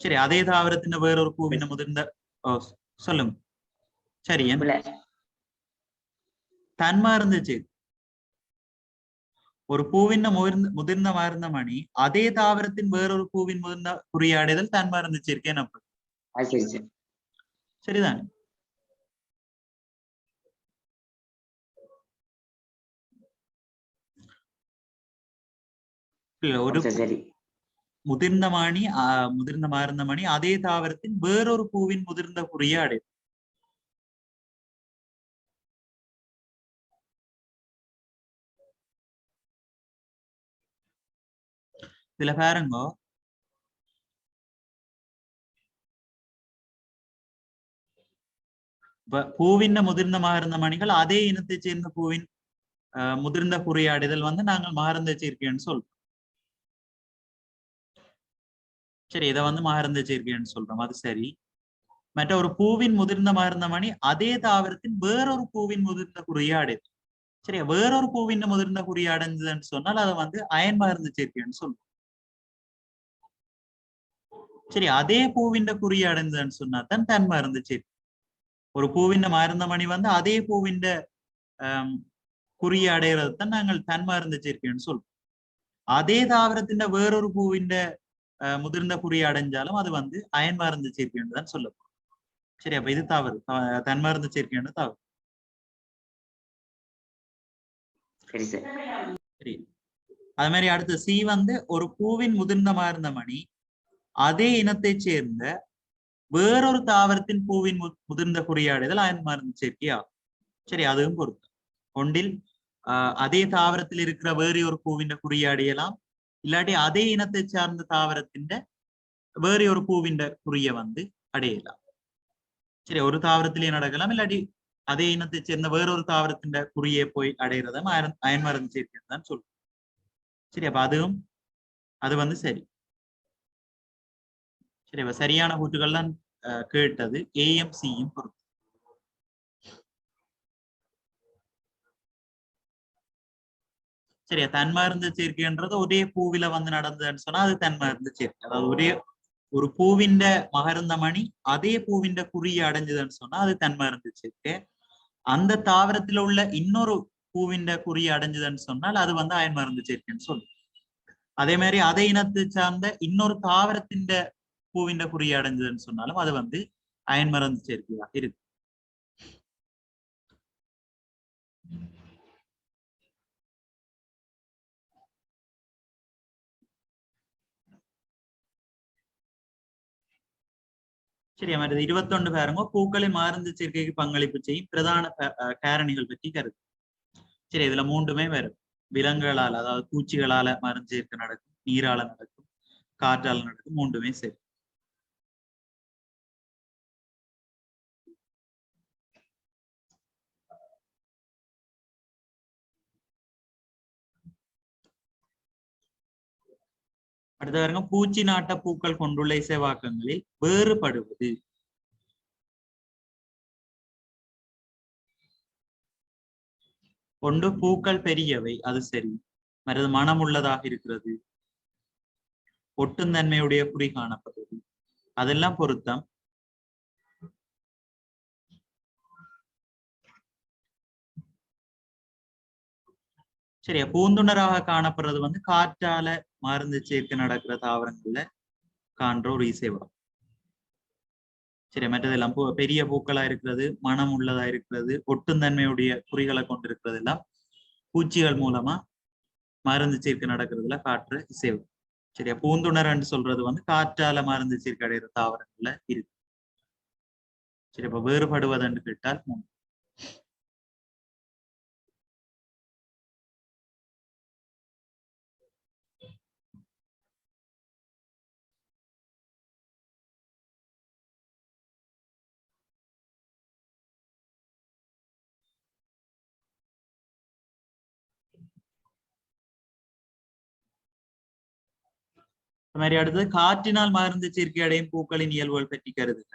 சரி, அதே தாவரத்தின் வேறொரு பூவின் முதிர்ந்த சொல்லுங்க. சரி, தன் மருந்து சேர்க்கை. ஒரு பூவின் முதிர்ந்த மருந்த மணி அதே தாவரத்தின் வேறொரு பூவின் முதிர்ந்த குறியை அடைதல் தன் மருந்து சேர்க்கை எனப்படும். சரிதான். ஒரு முதிர்ந்த மருந்த மணி அதே தாவரத்தின் வேறொரு பூவின் முதிர்ந்த குறியை அடையும். இதுல பாருங்க, பூவின் முதிர்ந்த மருந்த மணிகள் அதே இனத்தை சேர்ந்த பூவின் முதிர்ந்த குறியாடுதல் வந்து நாங்கள் மகரந்த சேர்க்கைன்னு சொல்றோம். சரி, இதை வந்து மகரந்த சேர்க்கைன்னு சொல்றோம், அது சரி. மற்ற ஒரு பூவின் முதிர்ந்த மருந்த மணி அதே தாவரத்தின் வேறொரு பூவின் முதிர்ந்த குறியாடுதல். சரி, வேறொரு பூவின் முதிர்ந்த குறியடைஞ்சதுன்னு சொன்னால் அதை வந்து அயன் மருந்து சேர்க்கைன்னு சொல்றோம். சரி, அதே பூவின் குறியடைந்ததுன்னு சொன்னா தான் தன் மருந்து சேர்க்கை. ஒரு பூவின் மருந்த மணி வந்து அதே பூவின் குறிய அடைகிறது தான் நாங்கள் தன் மருந்து சேர்க்கைன்னு சொல்றோம். அதே தாவரத்தின் வேறொரு பூவின் முதிர்ந்த குறிய அடைஞ்சாலும் அது வந்து அயன் மருந்து சேர்க்கைன்னு தான் சொல்லப்படும். சரி, அப்ப இது தவறு. தன் மருந்து சேர்க்கைன்னு தவறு. சரி, அது மாதிரி அடுத்த சி வந்து ஒரு பூவின் முதிர்ந்த மருந்த மணி அதே இனத்தை சேர்ந்த வேறொரு தாவரத்தின் பூவின் முதிர்ந்த குறியாடுதல் அயன் மருந்து சேர்க்கை ஆகும். சரி, அதுவும் பொருத்தம். ஒன்றில் அதே தாவரத்தில் இருக்கிற வேறு ஒரு பூவின் குறியாடியலாம், இல்லாட்டி அதே இனத்தை சார்ந்த தாவரத்தின் வேறு ஒரு பூவின் குறிய வந்து அடையலாம். சரி, ஒரு தாவரத்திலேயே நடக்கலாம், இல்லாட்டி அதே இனத்தை சேர்ந்த வேறொரு தாவரத்தின் குறியை போய் அடைகிறத அயன் மருந்து சேர்க்கைன்னு தான் சொல்லுவோம். சரி, அப்ப அதுவும் அது வந்து சரி. சரி, அப்ப சரியான கூற்றுகள் தான் கேட்டது ஏஎம் சியும் பொறுத்து. சரியா, தன்மருந்து சேர்க்கைன்றது ஒரே பூவில வந்து நடந்ததுன்னு சொன்னா அது தன்மருந்து சேர்க்கை. அதாவது ஒரே ஒரு பூவின் மகரந்த மணி அதே பூவின் குறியை அடைஞ்சதுன்னு சொன்னா அது தன்மருந்து சேர்க்கை. அந்த தாவரத்துல உள்ள இன்னொரு பூவின் குறியை அடைஞ்சதுன்னு சொன்னால் அது வந்து அயன் மருந்து சேர்க்கைன்னு சொல்லும். அதே மாதிரி அதே இனத்தை சார்ந்த இன்னொரு தாவரத்தின் பூவின் குறியை அடைஞ்சதுன்னு சொன்னாலும் அது வந்து அயன் மருந்து சேர்க்கையா இருக்கு. சரி, மாதிரி 21 பாருங்க, பூக்களை மருந்து சேர்க்கைக்கு பங்களிப்பு செய்யும் பிரதான காரணிகள் பற்றி கருத்து. சரி, இதுல மூன்றுமே வரும். விலங்குகளால், அதாவது பூச்சிகளால மருந்து சேர்க்கை நடக்கும், நீரால நடக்கும், காற்றால நடக்கும், மூன்றுமே சரி. அடுத்த பாருங்க, பூச்சி நாட்ட பூக்கள் கொண்டுள்ள இசைவாக்கங்களில் வேறுபடுவது. ஒன்று, பூக்கள் பெரியவை, அது சரி. மற்றது மனம் உள்ளதாக இருக்கிறது, ஒட்டும் தன்மையுடைய குறி காணப்படுவது, அதெல்லாம் பொருத்தம். சரியா, பூந்துணராக காணப்படுறது வந்து காற்றால மருந்து சேர்க்கை நடக்கிற தாவரங்கள்ல காண்ற ஒரு இசைவாக்கம். சரி, மற்றதெல்லாம் பெரிய பூக்களா இருக்கிறது, மனம் உள்ளதா இருக்கிறது, ஒட்டும் தன்மையுடைய குறிகளை கொண்டிருக்கிறது எல்லாம் பூச்சிகள் மூலமா மருந்து சேர்க்கை நடக்கிறதுல காற்று இசைவு. சரியா, பூந்துணர்ன்னு சொல்றது வந்து காற்றால மருந்து சேர்க்கை அடைகிற தாவரங்கள்ல இருக்கு. சரி, அப்ப வேறுபடுவதுன்னு கேட்டால் மாதிரி அடுத்தது காற்றினால் மருந்து சேர்க்கை அடையும் பூக்களின் இயல்புகள் பற்றி கருதுக.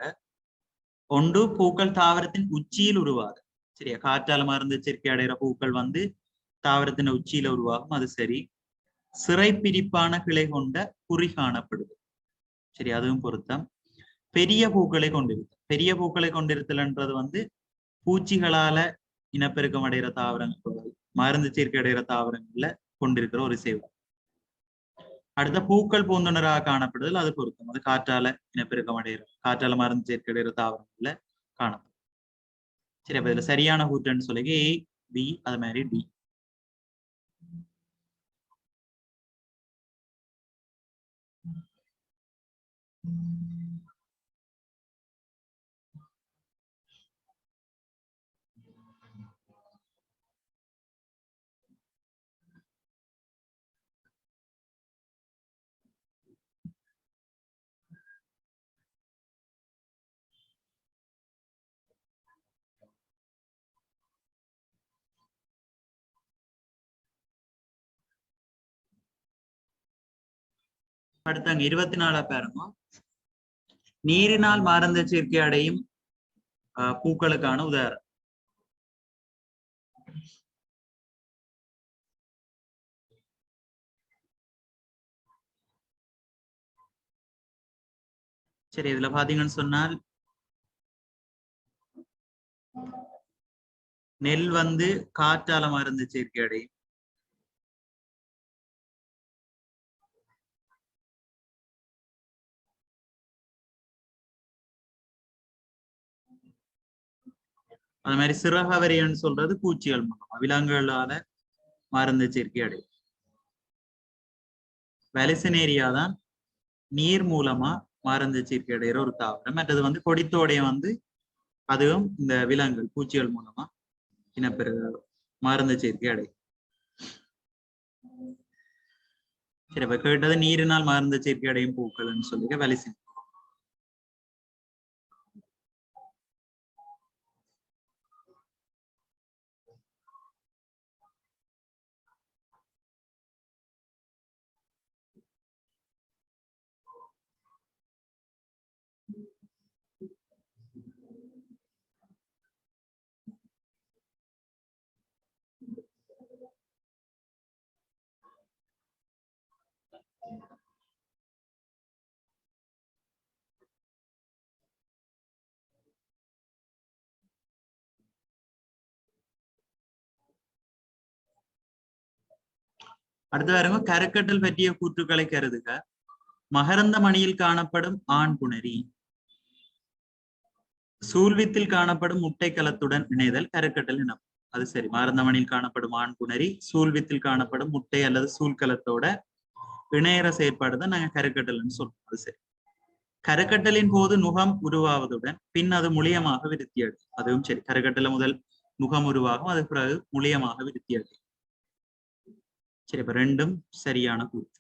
ஒன்று, பூக்கள் தாவரத்தின் உச்சியில் உருவாது. சரியா, காற்றால மருந்து சேர்க்கை அடைகிற பூக்கள் வந்து தாவரத்தின் உச்சியில உருவாகும், அது சரி. சிறை பிரிப்பான கிளை கொண்ட குறி காணப்படுது, சரி, அதுவும் பொருத்தம். பெரிய பூக்களை கொண்டிருத்தல். பெரிய பூக்களை கொண்டிருத்தல்ன்றது வந்து பூச்சிகளால இனப்பெருக்கம் அடைகிற தாவரங்கள், மருந்து சேர்க்கை அடைகிற தாவரங்கள்ல கொண்டிருக்கிற ஒரு சேவை. அடுத்த பூக்கள் பூந்துணராக காணப்படுதல், அது பொருத்தம். அது காற்றால இனப்பெருக்கம் அடைகிற, காற்றால மருந்து சேர்க்கை அடைகிற தாவரங்கள்ல காணப்படும். சரி, அப்ப இதுல சரியான கூற்றுன்னு சொல்லி ஏ, பி, அது மாதிரி டி. அடுத்து அங்க 24 பாருங்க. நீரினால் மருந்து சேர்க்கை அடையும் பூக்களுக்கான உதாரணம். சரி, இதுல பாத்தீங்கன்னு சொன்னால் நெல் வந்து காற்றால மருந்து சேர்க்கை அடையும். அது மாதிரி சிறகவரியன்னு சொல்றது பூச்சிகள் மூலமா, விலங்குகளால மருந்து சேர்க்கை அடையும். வலிசனேரியா தான் நீர் மூலமா மருந்து சேர்க்கை அடைகிற ஒரு தாவரம். மற்றது வந்து கொடித்தோடைய வந்து அதுவும் இந்த விலங்குகள் பூச்சிகள் மூலமா இனப்பெருக மருந்து சேர்க்கை அடையும். சரி, இப்ப கேட்டது நீரினால் மருந்து சேர்க்கை அடையும் பூக்கள்னு சொல்லிக்க வலிசின். அடுத்து பாருங்க, கருக்கட்டல் பற்றிய கூற்றுக்களை கருதுக. மகரந்த மணியில் காணப்படும் ஆண் புணரி சூழ்வித்தில் காணப்படும் முட்டை கலத்துடன் இணைதல் கருக்கட்டல் எனப்படும். அது சரி, மகரந்த மணியில் காணப்படும் ஆண் புணரி சூழ்வித்தில் காணப்படும் முட்டை அல்லது சூழ்கலத்தோட இணையற செயற்பாடுதான் நாங்க கருக்கட்டல்னு சொல்றோம். அது சரி. கருக்கட்டலின் போது நுகம் உருவாவதுடன் பின் அது முளியமாக விருத்தியடையும். அதுவும் சரி, கருக்கட்டல முதல் நுகம் உருவாகும், அது பிறகு முளியமாக விருத்தியடையும். சரி, இப்ப ரெண்டும் சரியான கூற்று.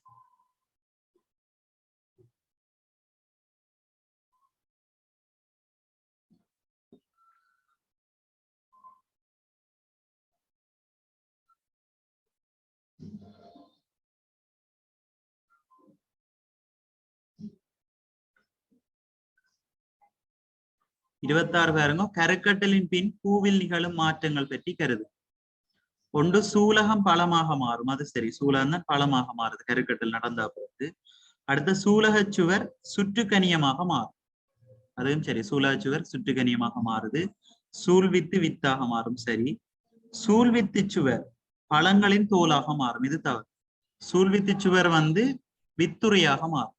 இருபத்தாறு பாருங்க. கருக்கட்டலின் பின் பூவில் நிகழும் மாற்றங்கள் பற்றி கருது. ஒன்று, சூலகம் பழமாக மாறும். அது சரி, சூலகம் தான் பழமாக மாறுது கருக்கட்டல் நடந்தா பிறகு. அடுத்த, சூலகச் சுவர் சுற்றுக்கனியமாக மாறும். அதுவும் சரி, சூலகச்சுவர் சுற்றுக்கனியமாக மாறுது. சூழ்வித்து வித்தாக மாறும். சரி. சூழ்வித்து சுவர் பழங்களின் தோலாக மாறும். இது தவறு. சூழ்வித்து சுவர் வந்து வித்துறையாக மாறும்.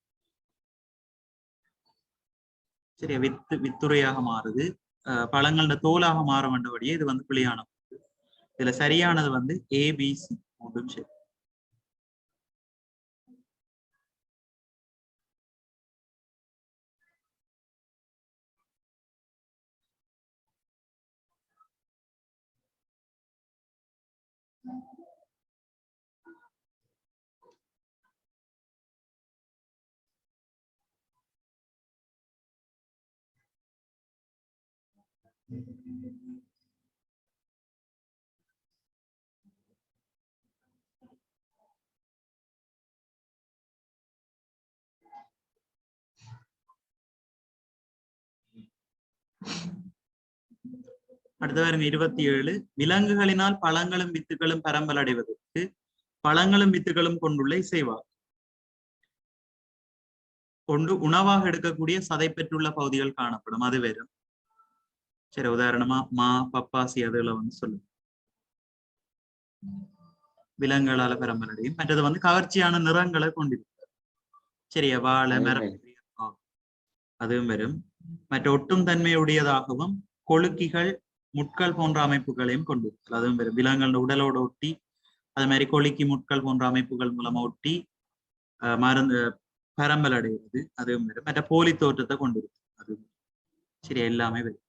சரியா, வித்துறையாக மாறுது. பழங்களோட தோலாக மாற வேண்டபடியே இது வந்து பிழையான. இதுல சரியானது வந்து ஏபிசி மூன்றும் சரி. அடுத்து பாருங்க 27. விலங்குகளினால் பழங்களும் வித்துகளும் பரம்பல் அடைவதற்கு பழங்களும் வித்துகளும் கொண்டுள்ள இசைவார். கொண்டு உணவாக எடுக்கக்கூடிய சதை பெற்றுள்ள பகுதிகள் காணப்படும். அது வெறும் சரி. உதாரணமா மா, பப்பாசி அதுல சொல்லுங்க. விலங்குகளால பரம்பல் அடையும். மற்றது கவர்ச்சியான நிறங்களை கொண்டிருக்கும். சரியா, வாழை மரம் அதுவும் வரும். மற்ற ஒட்டும் தன்மையுடையதாகவும் கொழுக்கிகள் முட்கள் போன்ற அமைப்புகளையும் கொண்டிருக்கும். அதுவும் வரும். விலங்குகள் உடலோடு ஒட்டி அது மாதிரி கொழுக்கி முட்கள் போன்ற அமைப்புகள் மூலமா ஒட்டி மருந்து பரம்பல் அடைகிறது. அதுவும் வரும். மற்ற போலி தோற்றத்தை கொண்டிருக்கும். அது சரி, எல்லாமே வரும்.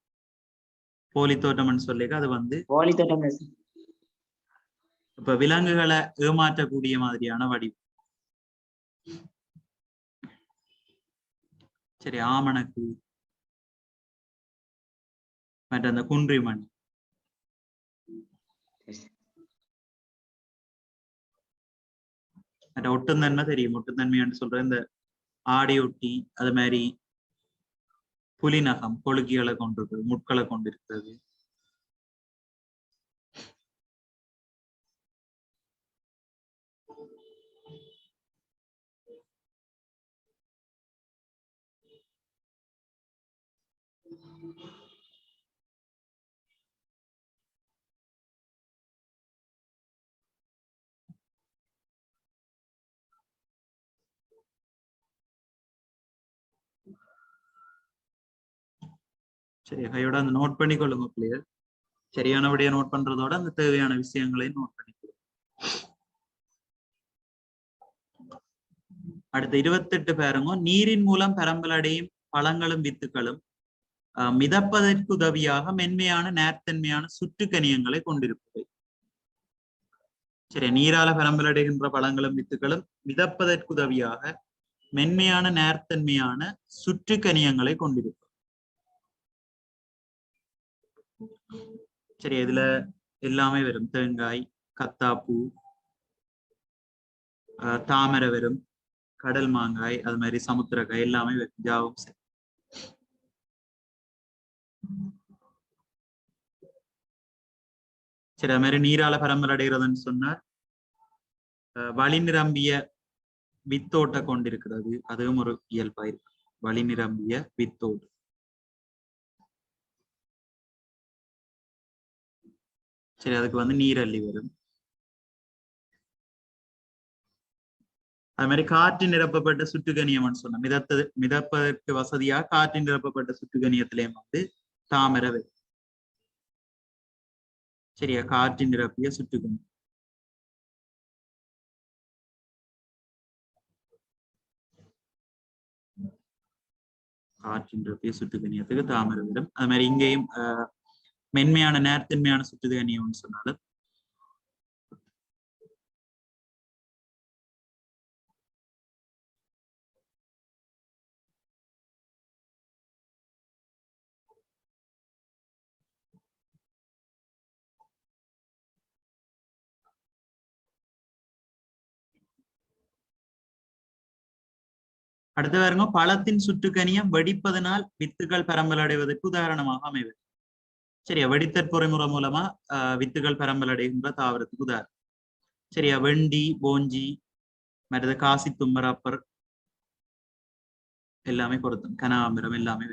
போலி தோற்றம்னு சொல்லிக்க அது போலி தோற்றம் இப்ப விலங்குகளை ஏமாற்றக்கூடிய மாதிரியான வடிவம். சரி, ஆமணக்கு மற்ற அந்த குன்றிமண் மற்ற ஒட்டுந்தன்மை தெரியும். ஒட்டுந்தன்மைன்னு சொல்ற இந்த ஆடி ஒட்டி அது மாதிரி புலிநகம் கொழுக்கிகளை கொண்டிருக்கிறது, முட்களை கொண்டிருக்கிறது. சரி, கையோட அந்த நோட் பண்ணிக்கொள்ளுங்க பிள்ளைகள். சரியானபடியா நோட் பண்றதோட அந்த தேவையான விஷயங்களையும் நோட் பண்ணிக்கொள்ளுங்க. அடுத்த 28 பாருங்க. நீரின் மூலம் பரம்பலடையும் பழங்களும் வித்துக்களும் மிதப்பதற்கு உதவியாக மென்மையான நேர்த்தன்மையான சுற்றுக்கனியங்களை கொண்டிருப்பவை. சரி, நீரால பரம்பலடைகின்ற பழங்களும் வித்துக்களும் மிதப்பதற்கு உதவியாக மென்மையான நேர்த்தன்மையான சுற்றுக்கனியங்களை கொண்டிருப்பவை. சரி, இதுல எல்லாமே வரும். தேங்காய், கத்தாப்பூ, தாமரை வரும், கடல் மாங்காய், அது மாதிரி சமுத்திரக்காய் எல்லாமே வரும். ஜாவும் சரி. சரி, அது மாதிரி நீரால பரம்பல் அடைகிறதுன்னு சொன்னா வழி நிரம்பிய வித்தோட்ட கொண்டிருக்கிறது. அதுவும் ஒரு இயல்பா இருக்கு. வழி நிரம்பிய வித்தோடு. சரி, அதுக்கு நீரள்ளி வரும். அது மாதிரி காற்று நிரப்பப்பட்ட சுற்றுகனியம்னு சொன்ன மிதப்பதற்கு வசதியா காற்று நிரப்பப்பட்ட சுற்றுகனியத்திலேயும் தாமரை வரும். சரியா, காற்று நிரப்பிய சுற்றுகனியம். காற்று நிரப்பிய சுற்றுகனியத்துக்கு தாமரை வரும். அது மாதிரி இங்கேயும் மென்மையான நேர்த்தன்மையான சுற்றுகனியம்னு சொன்னாலும் அடுத்து பாருங்க. பழத்தின் சுற்றுக்கனியம் வெடிப்பதனால் வித்துகள் பரம்பல் அடைவதற்கு உதாரணமாக அமைவது. சரியா, வெடித்தற் பொறிமுறை மூலமா வித்துகள் பரம்பல் அடைகின்ற தாவரத்துக்கு உதாரணம். சரியா, வெண்டி, போஞ்சி, மற்றது காசி தும்பரப்பர் எல்லாமே பொருத்தும். கனகாம்பரம் எல்லாமே.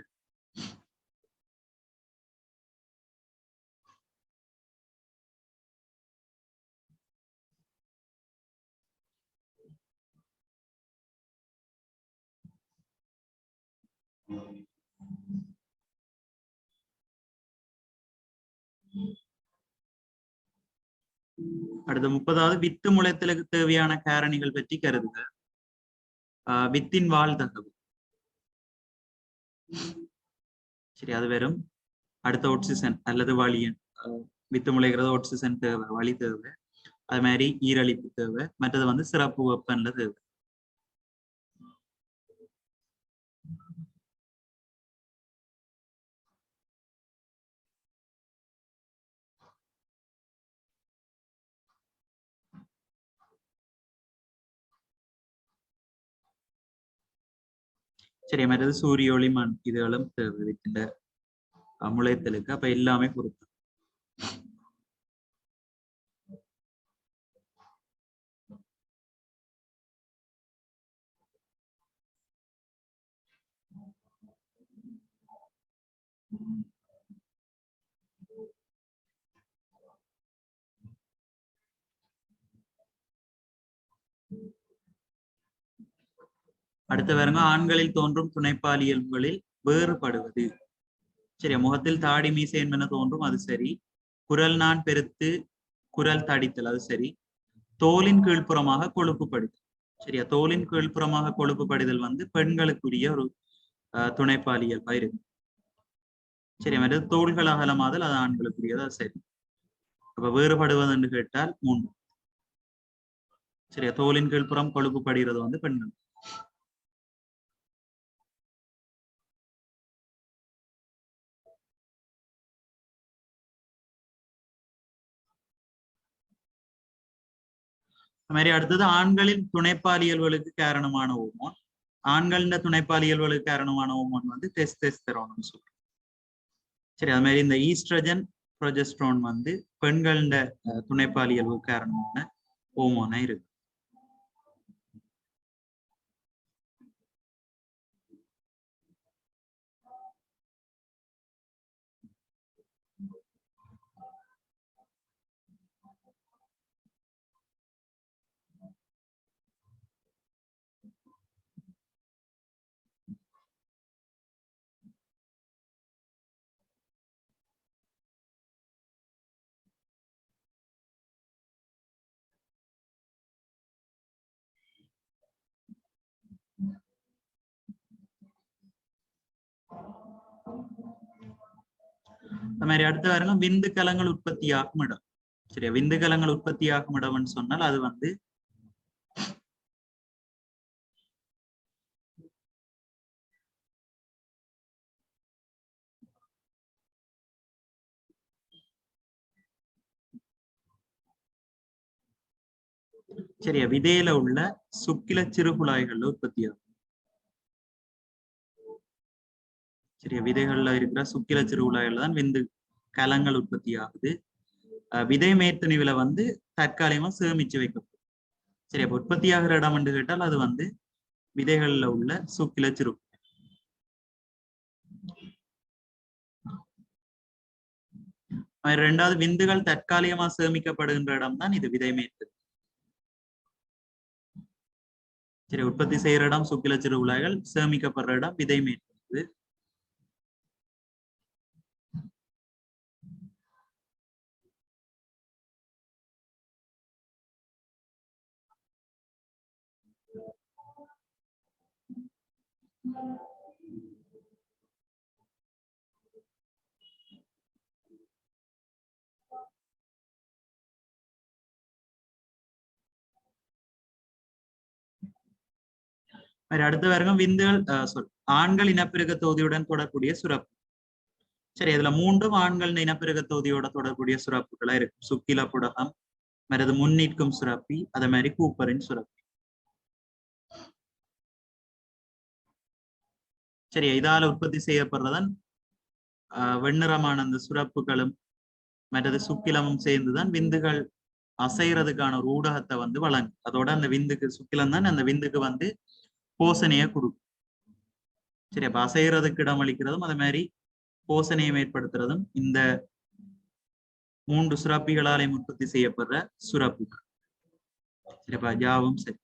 அடுத்த 30வது வித்து முளைத்தலுக்கு தேவையான காரணிகள் பற்றி கருதுக. வித்தின் வாழ்தகவு. சரி, அது வெறும் அடுத்த ஆக்சிஜன் அல்லது வழியன். வித்து முளைக்கிறது ஆக்சிஜன் தேவை, வழி தேவை. அது மாதிரி ஈரழிப்பு தேவை. மற்றது சிறப்பு வெப்பநிலை தேவை. சரி, மற்றது சூரிய ஒளி, மண் இதுகளும் தேவை. முளைத்தலுக்கு. அப்ப எல்லாமே பொருத்தம். அடுத்து பாருங்க, ஆண்களில் தோன்றும் துணைப்பாலியல்களில் வேறுபடுவது. சரியா, முகத்தில் தாடி மீசை என்பன தோன்றும், அது சரி. குரல் நான் பெருத்து குரல் தடித்தல், அது சரி. தோலின் கீழ்ப்புறமாக கொழுப்பு படிதல். சரியா, தோலின் கீழ்ப்புறமாக கொழுப்பு படிதல் வந்து பெண்களுக்குரிய ஒரு துணைப்பாலியல்பா இருக்கு. சரியா, மற்றது தோள்கள் அகலமாதல் அது ஆண்களுக்குரியது, அது சரி. அப்ப வேறுபடுவது என்று கேட்டால் 3. சரியா, தோலின் கீழ்ப்புறம் கொழுப்பு படுகிறது வந்து பெண்கள். மாதிரி அடுத்தது ஆண்களின் துணைப்பாலியல்களுக்கு காரணமான ஹோமோன். ஆண்களின் துணைப்பாலியல்களுக்கு காரணமான ஹோமோன் வந்து டெஸ்டெஸ்டெரோன் சொல்றோம். சரி, அது மாதிரி இந்த ஈஸ்ட்ரஜன் ப்ரொஜெஸ்ட்ரோன் வந்து பெண்களின் துணைப்பாலியல்களுக்கு காரணமான ஹோமோனா இருக்கு. அது மாதிரி அடுத்து பாருங்க, விந்து கலங்கள் உற்பத்தியாகும் இடம். சரியா, விந்து கலங்கள் உற்பத்தியாகும் இடம்னு சொன்னால் அது வந்து சரியா விதையில உள்ள சுக்கில சிறுகுழாய்கள்ல உற்பத்தியாகும். சரியா, விதைகள்ல இருக்கிற சுக்கில சிறுகுழாய்கள்ல தான் விந்து கலங்கள் உற்பத்தி ஆகுது. விதை மேற்துணிவுல வந்து தற்காலிகமா சேமிச்சு வைக்கப்படும். சரி, அப்ப உற்பத்தி ஆகிற இடம் என்று கேட்டால் அது வந்து விதைகள்ல உள்ள சுக்கில சிறு. இரண்டாவது, விந்துகள் தற்காலிகமா சேமிக்கப்படுகின்ற இடம் தான் இது விதை மேற்று. சரி, உற்பத்தி செய்யற இடம் சுக்கில சிறு உலைகள், சேமிக்கப்படுற இடம் விதை மேற்று. அடுத்து வருங்க விந்துகள் ஆண்கள் இனப்பெருக்க தொகுதியுடன் தொடர்புடைய சுரப்பு. சரி, இதுல 3 ஆண்கள் இனப்பெருக்க தொகுதியோட தொடர்புடைய சுரப்புகளா இருக்கும். சுக்கில புடகம், மற்றது முன்னிற்கும் சுரப்பி, அதே மாதிரி கூப்பரின் சுரப்பி. சரி, இதால உற்பத்தி செய்யப்படுறதன் வெண்ணிறமான அந்த சுரப்புகளும் மற்றது சுக்கிலமும் சேர்ந்துதான் விந்துகள் அசைறதுக்கான ஒரு ஊடகத்தை வந்து வழங்கும். அதோட அந்த விந்துக்கு சுக்கிலம் தான் அந்த விந்துக்கு வந்து போசனையை கொடுக்கும். சரி, அப்ப அசைறதுக்கு இடம் அளிக்கிறதும் அதே மாதிரி போசனையை ஏற்படுத்துறதும் இந்த 3 சுரப்பிகளாலே உற்பத்தி செய்யப்படுற சுரப்புகள். சரிப்பா, ஜாவும் சரி.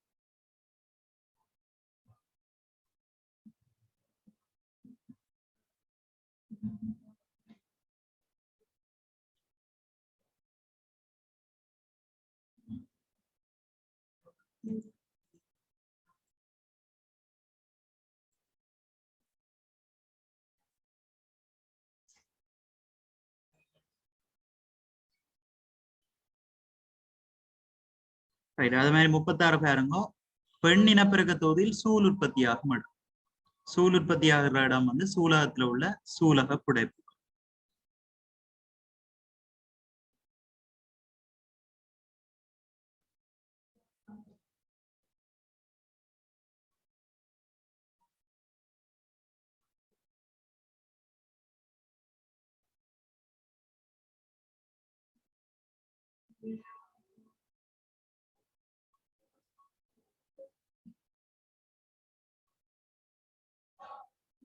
அது மாதிரி 36 பாருங்க, பெண் இனப்பெருக்க தொகுதியில் சூல் உற்பத்தியாகும் இடம். சூல் உற்பத்தி ஆகிற இடம் வந்து சூலகத்துல உள்ள சூலக புடைப்பு.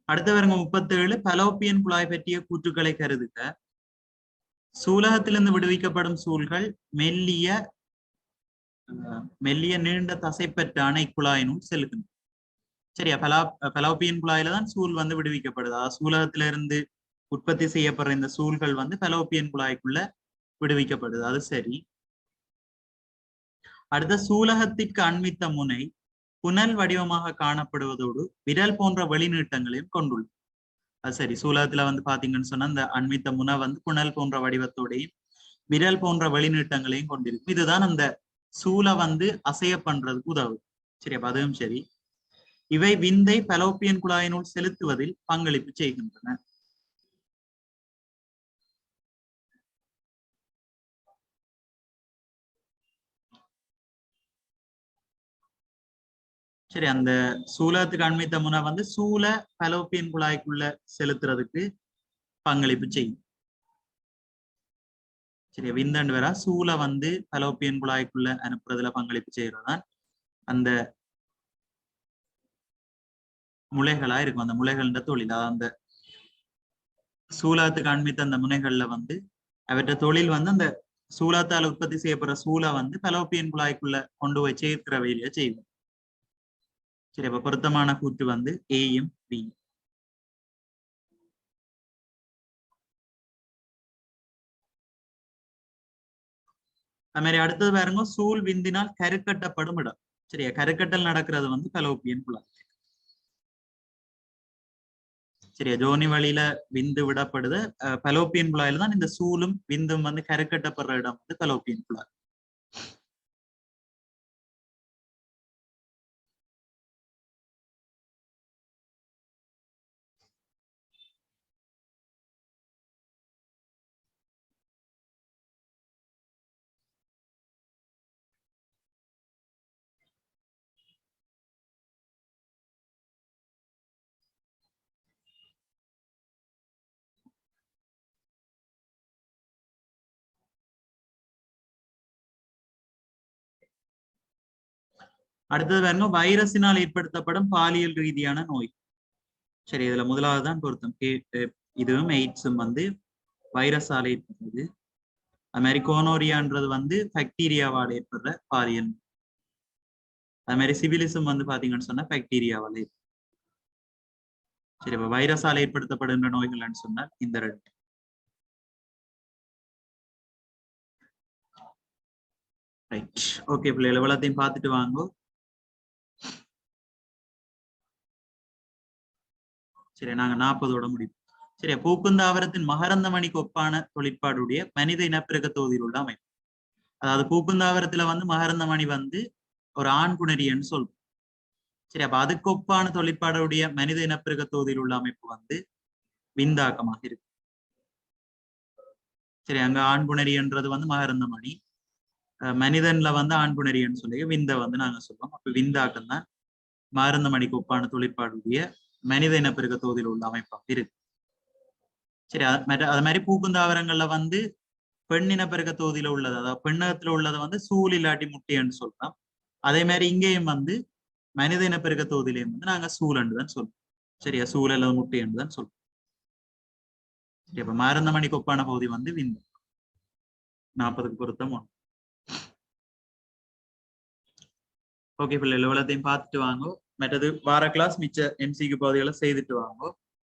அடுத்து வருங்க 37 பலோப்பியன் குழாய் பற்றிய கூற்றுக்களை கருதுக. சூலகத்திலிருந்து விடுவிக்கப்படும் சூழ்கள் மெல்லிய நீண்ட தசைப்பற்றான இக்குழாயினுள் செல்கின்றன. சரியா? பலோப்பியன் குழாயில தான் சூழ் வந்து விடுவிக்கப்படுது. அதாவது சூலகத்திலிருந்து உற்பத்தி செய்யப்படுற இந்த சூழ்கள் வந்து பலோப்பியன் குழாய்க்குள்ள விடுவிக்கப்படுது. அது சரி. அடுத்த சூலகத்திற்கு அண்மித்த முனை புனல் வடிவமாக காணப்படுவதோடு விரல் போன்ற வெளிநீட்டங்களையும் கொண்டுள்ளது. அது சரி. சூலகத்துல வந்து பாத்தீங்கன்னு சொன்னா அந்த அண்மித்த முனை வந்து புனல் போன்ற வடிவத்தோடையும் விரல் போன்ற வெளிநீட்டங்களையும் கொண்டிருக்கும். இதுதான் அந்த சூளை வந்து அசைய பண்றதுக்கு உதவுது. சரி, அப்ப அதுவும் சரி. இவை விந்தை பலோப்பியன் குழாயினுள் செலுத்துவதில் பங்களிப்பு செய்கின்றன. சரி, அந்த சூலத்துக்கு அண்மித்த முனை வந்து சூல பலோப்பியன் குழாய்க்குள்ள செலுத்துறதுக்கு பங்களிப்பு செய்யும். சரி, விந்தண்டு வேற சூளை வந்து பலோப்பியன் குழாய்க்குள்ள அனுப்புறதுல பங்களிப்பு செய்யறதுதான் அந்த முளைகளா இருக்கும். அந்த முளைகள்ன்ற தொழில், அந்த சூலத்துக்கு அண்மித்த அந்த முனைகள்ல வந்து அவற்ற தொழில் வந்து அந்த சூலத்தால் உற்பத்தி செய்யப்படுற சூளை வந்து பலோப்பியன் குழாய்க்குள்ள கொண்டு போய் சேர்க்கிற வேலையை செய்வோம். சரி, அப்ப பொருத்தமான கூற்று வந்து ஏயும் பி. அது மாதிரி அடுத்தது பாருங்க, சூழ் விந்தினால் கருக்கட்டப்படும் இடம். சரியா? கருக்கட்டல் நடக்கிறது வந்து பலோப்பியன் குழாய். சரியா? ஜோனி வழியில விந்து விடப்படுது. பலோப்பியன் குழாயில தான் இந்த சூலும் விந்தும் வந்து கருக்கட்டப்படுற இடம் வந்து பலோப்பியன் குழாய். அடுத்தது பாருங்க, வைரஸினால் ஏற்படுத்தப்படும் பாலியல் ரீதியான நோய். சரி, இதுல முதலாவது தான் பொருத்தம். இதுவும் எய்ட்ஸும் வந்து வைரஸால் ஏற்படுறது. அது மாதிரி கோனோரியான்றது வந்து பாக்டீரியாவால் ஏற்படுற பாலியல். அது மாதிரி சிபிலிசம் வந்து பாத்தீங்கன்னு சொன்னா பாக்டீரியாவால். சரி, இப்ப வைரஸால் ஏற்படுத்தப்படுகின்ற நோய்கள்னு சொன்னால் இந்த ரெண்டு. ரைட், ஓகே பிள்ளைகள், எவ்வளத்தையும் பார்த்துட்டு வாங்க. சரி, நாங்க 40ஓட முடிப்போம். சரியா? பூக்குந்தாவரத்தின் மகரந்தமணிக்கு ஒப்பான தொழிற்பாடுடைய மனித இனப்பெருக்க தொகுதியில் உள்ள அமைப்பு. அதாவது பூக்குந்தாவரத்துல வந்து மகரந்தமணி வந்து ஒரு ஆண் புணரியன்னு சொல்றோம். சரி, அப்ப அதுக்கு ஒப்பான தொழிற்பாடுடைய மனித இனப்பெருக்க தொகுதியில் உள்ள அமைப்பு வந்து விந்தாக்கமாக இருக்கு. சரி, அங்க ஆண் புணரியன்றது வந்து மகரந்தமணி, மனிதன்ல வந்து ஆண் புணரியன்னு சொல்லி விந்த வந்து நாங்க சொல்றோம். அப்ப விந்தாக்கம் தான் மகரந்தமணிக்கு ஒப்பான தொழிற்பாடுடைய மனித இனப்பெருக்க தொகுதியில் உள்ள அமைப்பாக இருக்கு. சரி, அது மாதிரி பூக்குந்தாவரங்கள்ல வந்து பெண்ணின பெருக்க தொகுதியில உள்ளது, அதாவது பெண்ணகத்துல உள்ளதை வந்து சூழ் இல்லாட்டி முட்டின்னு சொல்றோம். அதே மாதிரி இங்கேயும் வந்து மனித இன பெருக்க தொகுதியிலையும் வந்து நாங்க சூழண்டு தான் சொல்றோம். சரியா? சூழ் அல்லது முட்டை என்று தான் சொல்றோம். சரி, அப்ப மருந்தமணிக்கு ஒப்பான பகுதி வந்து விந்து. 40க்கு பொருத்தம் 1. ஓகே பிள்ளைகள், எவ்வளத்தையும் பார்த்துட்டு வாங்க. மற்றது வார கிளாஸ் மிச்ச எம்சிக்கு பகுதிகளை செய்துட்டு வாங்க.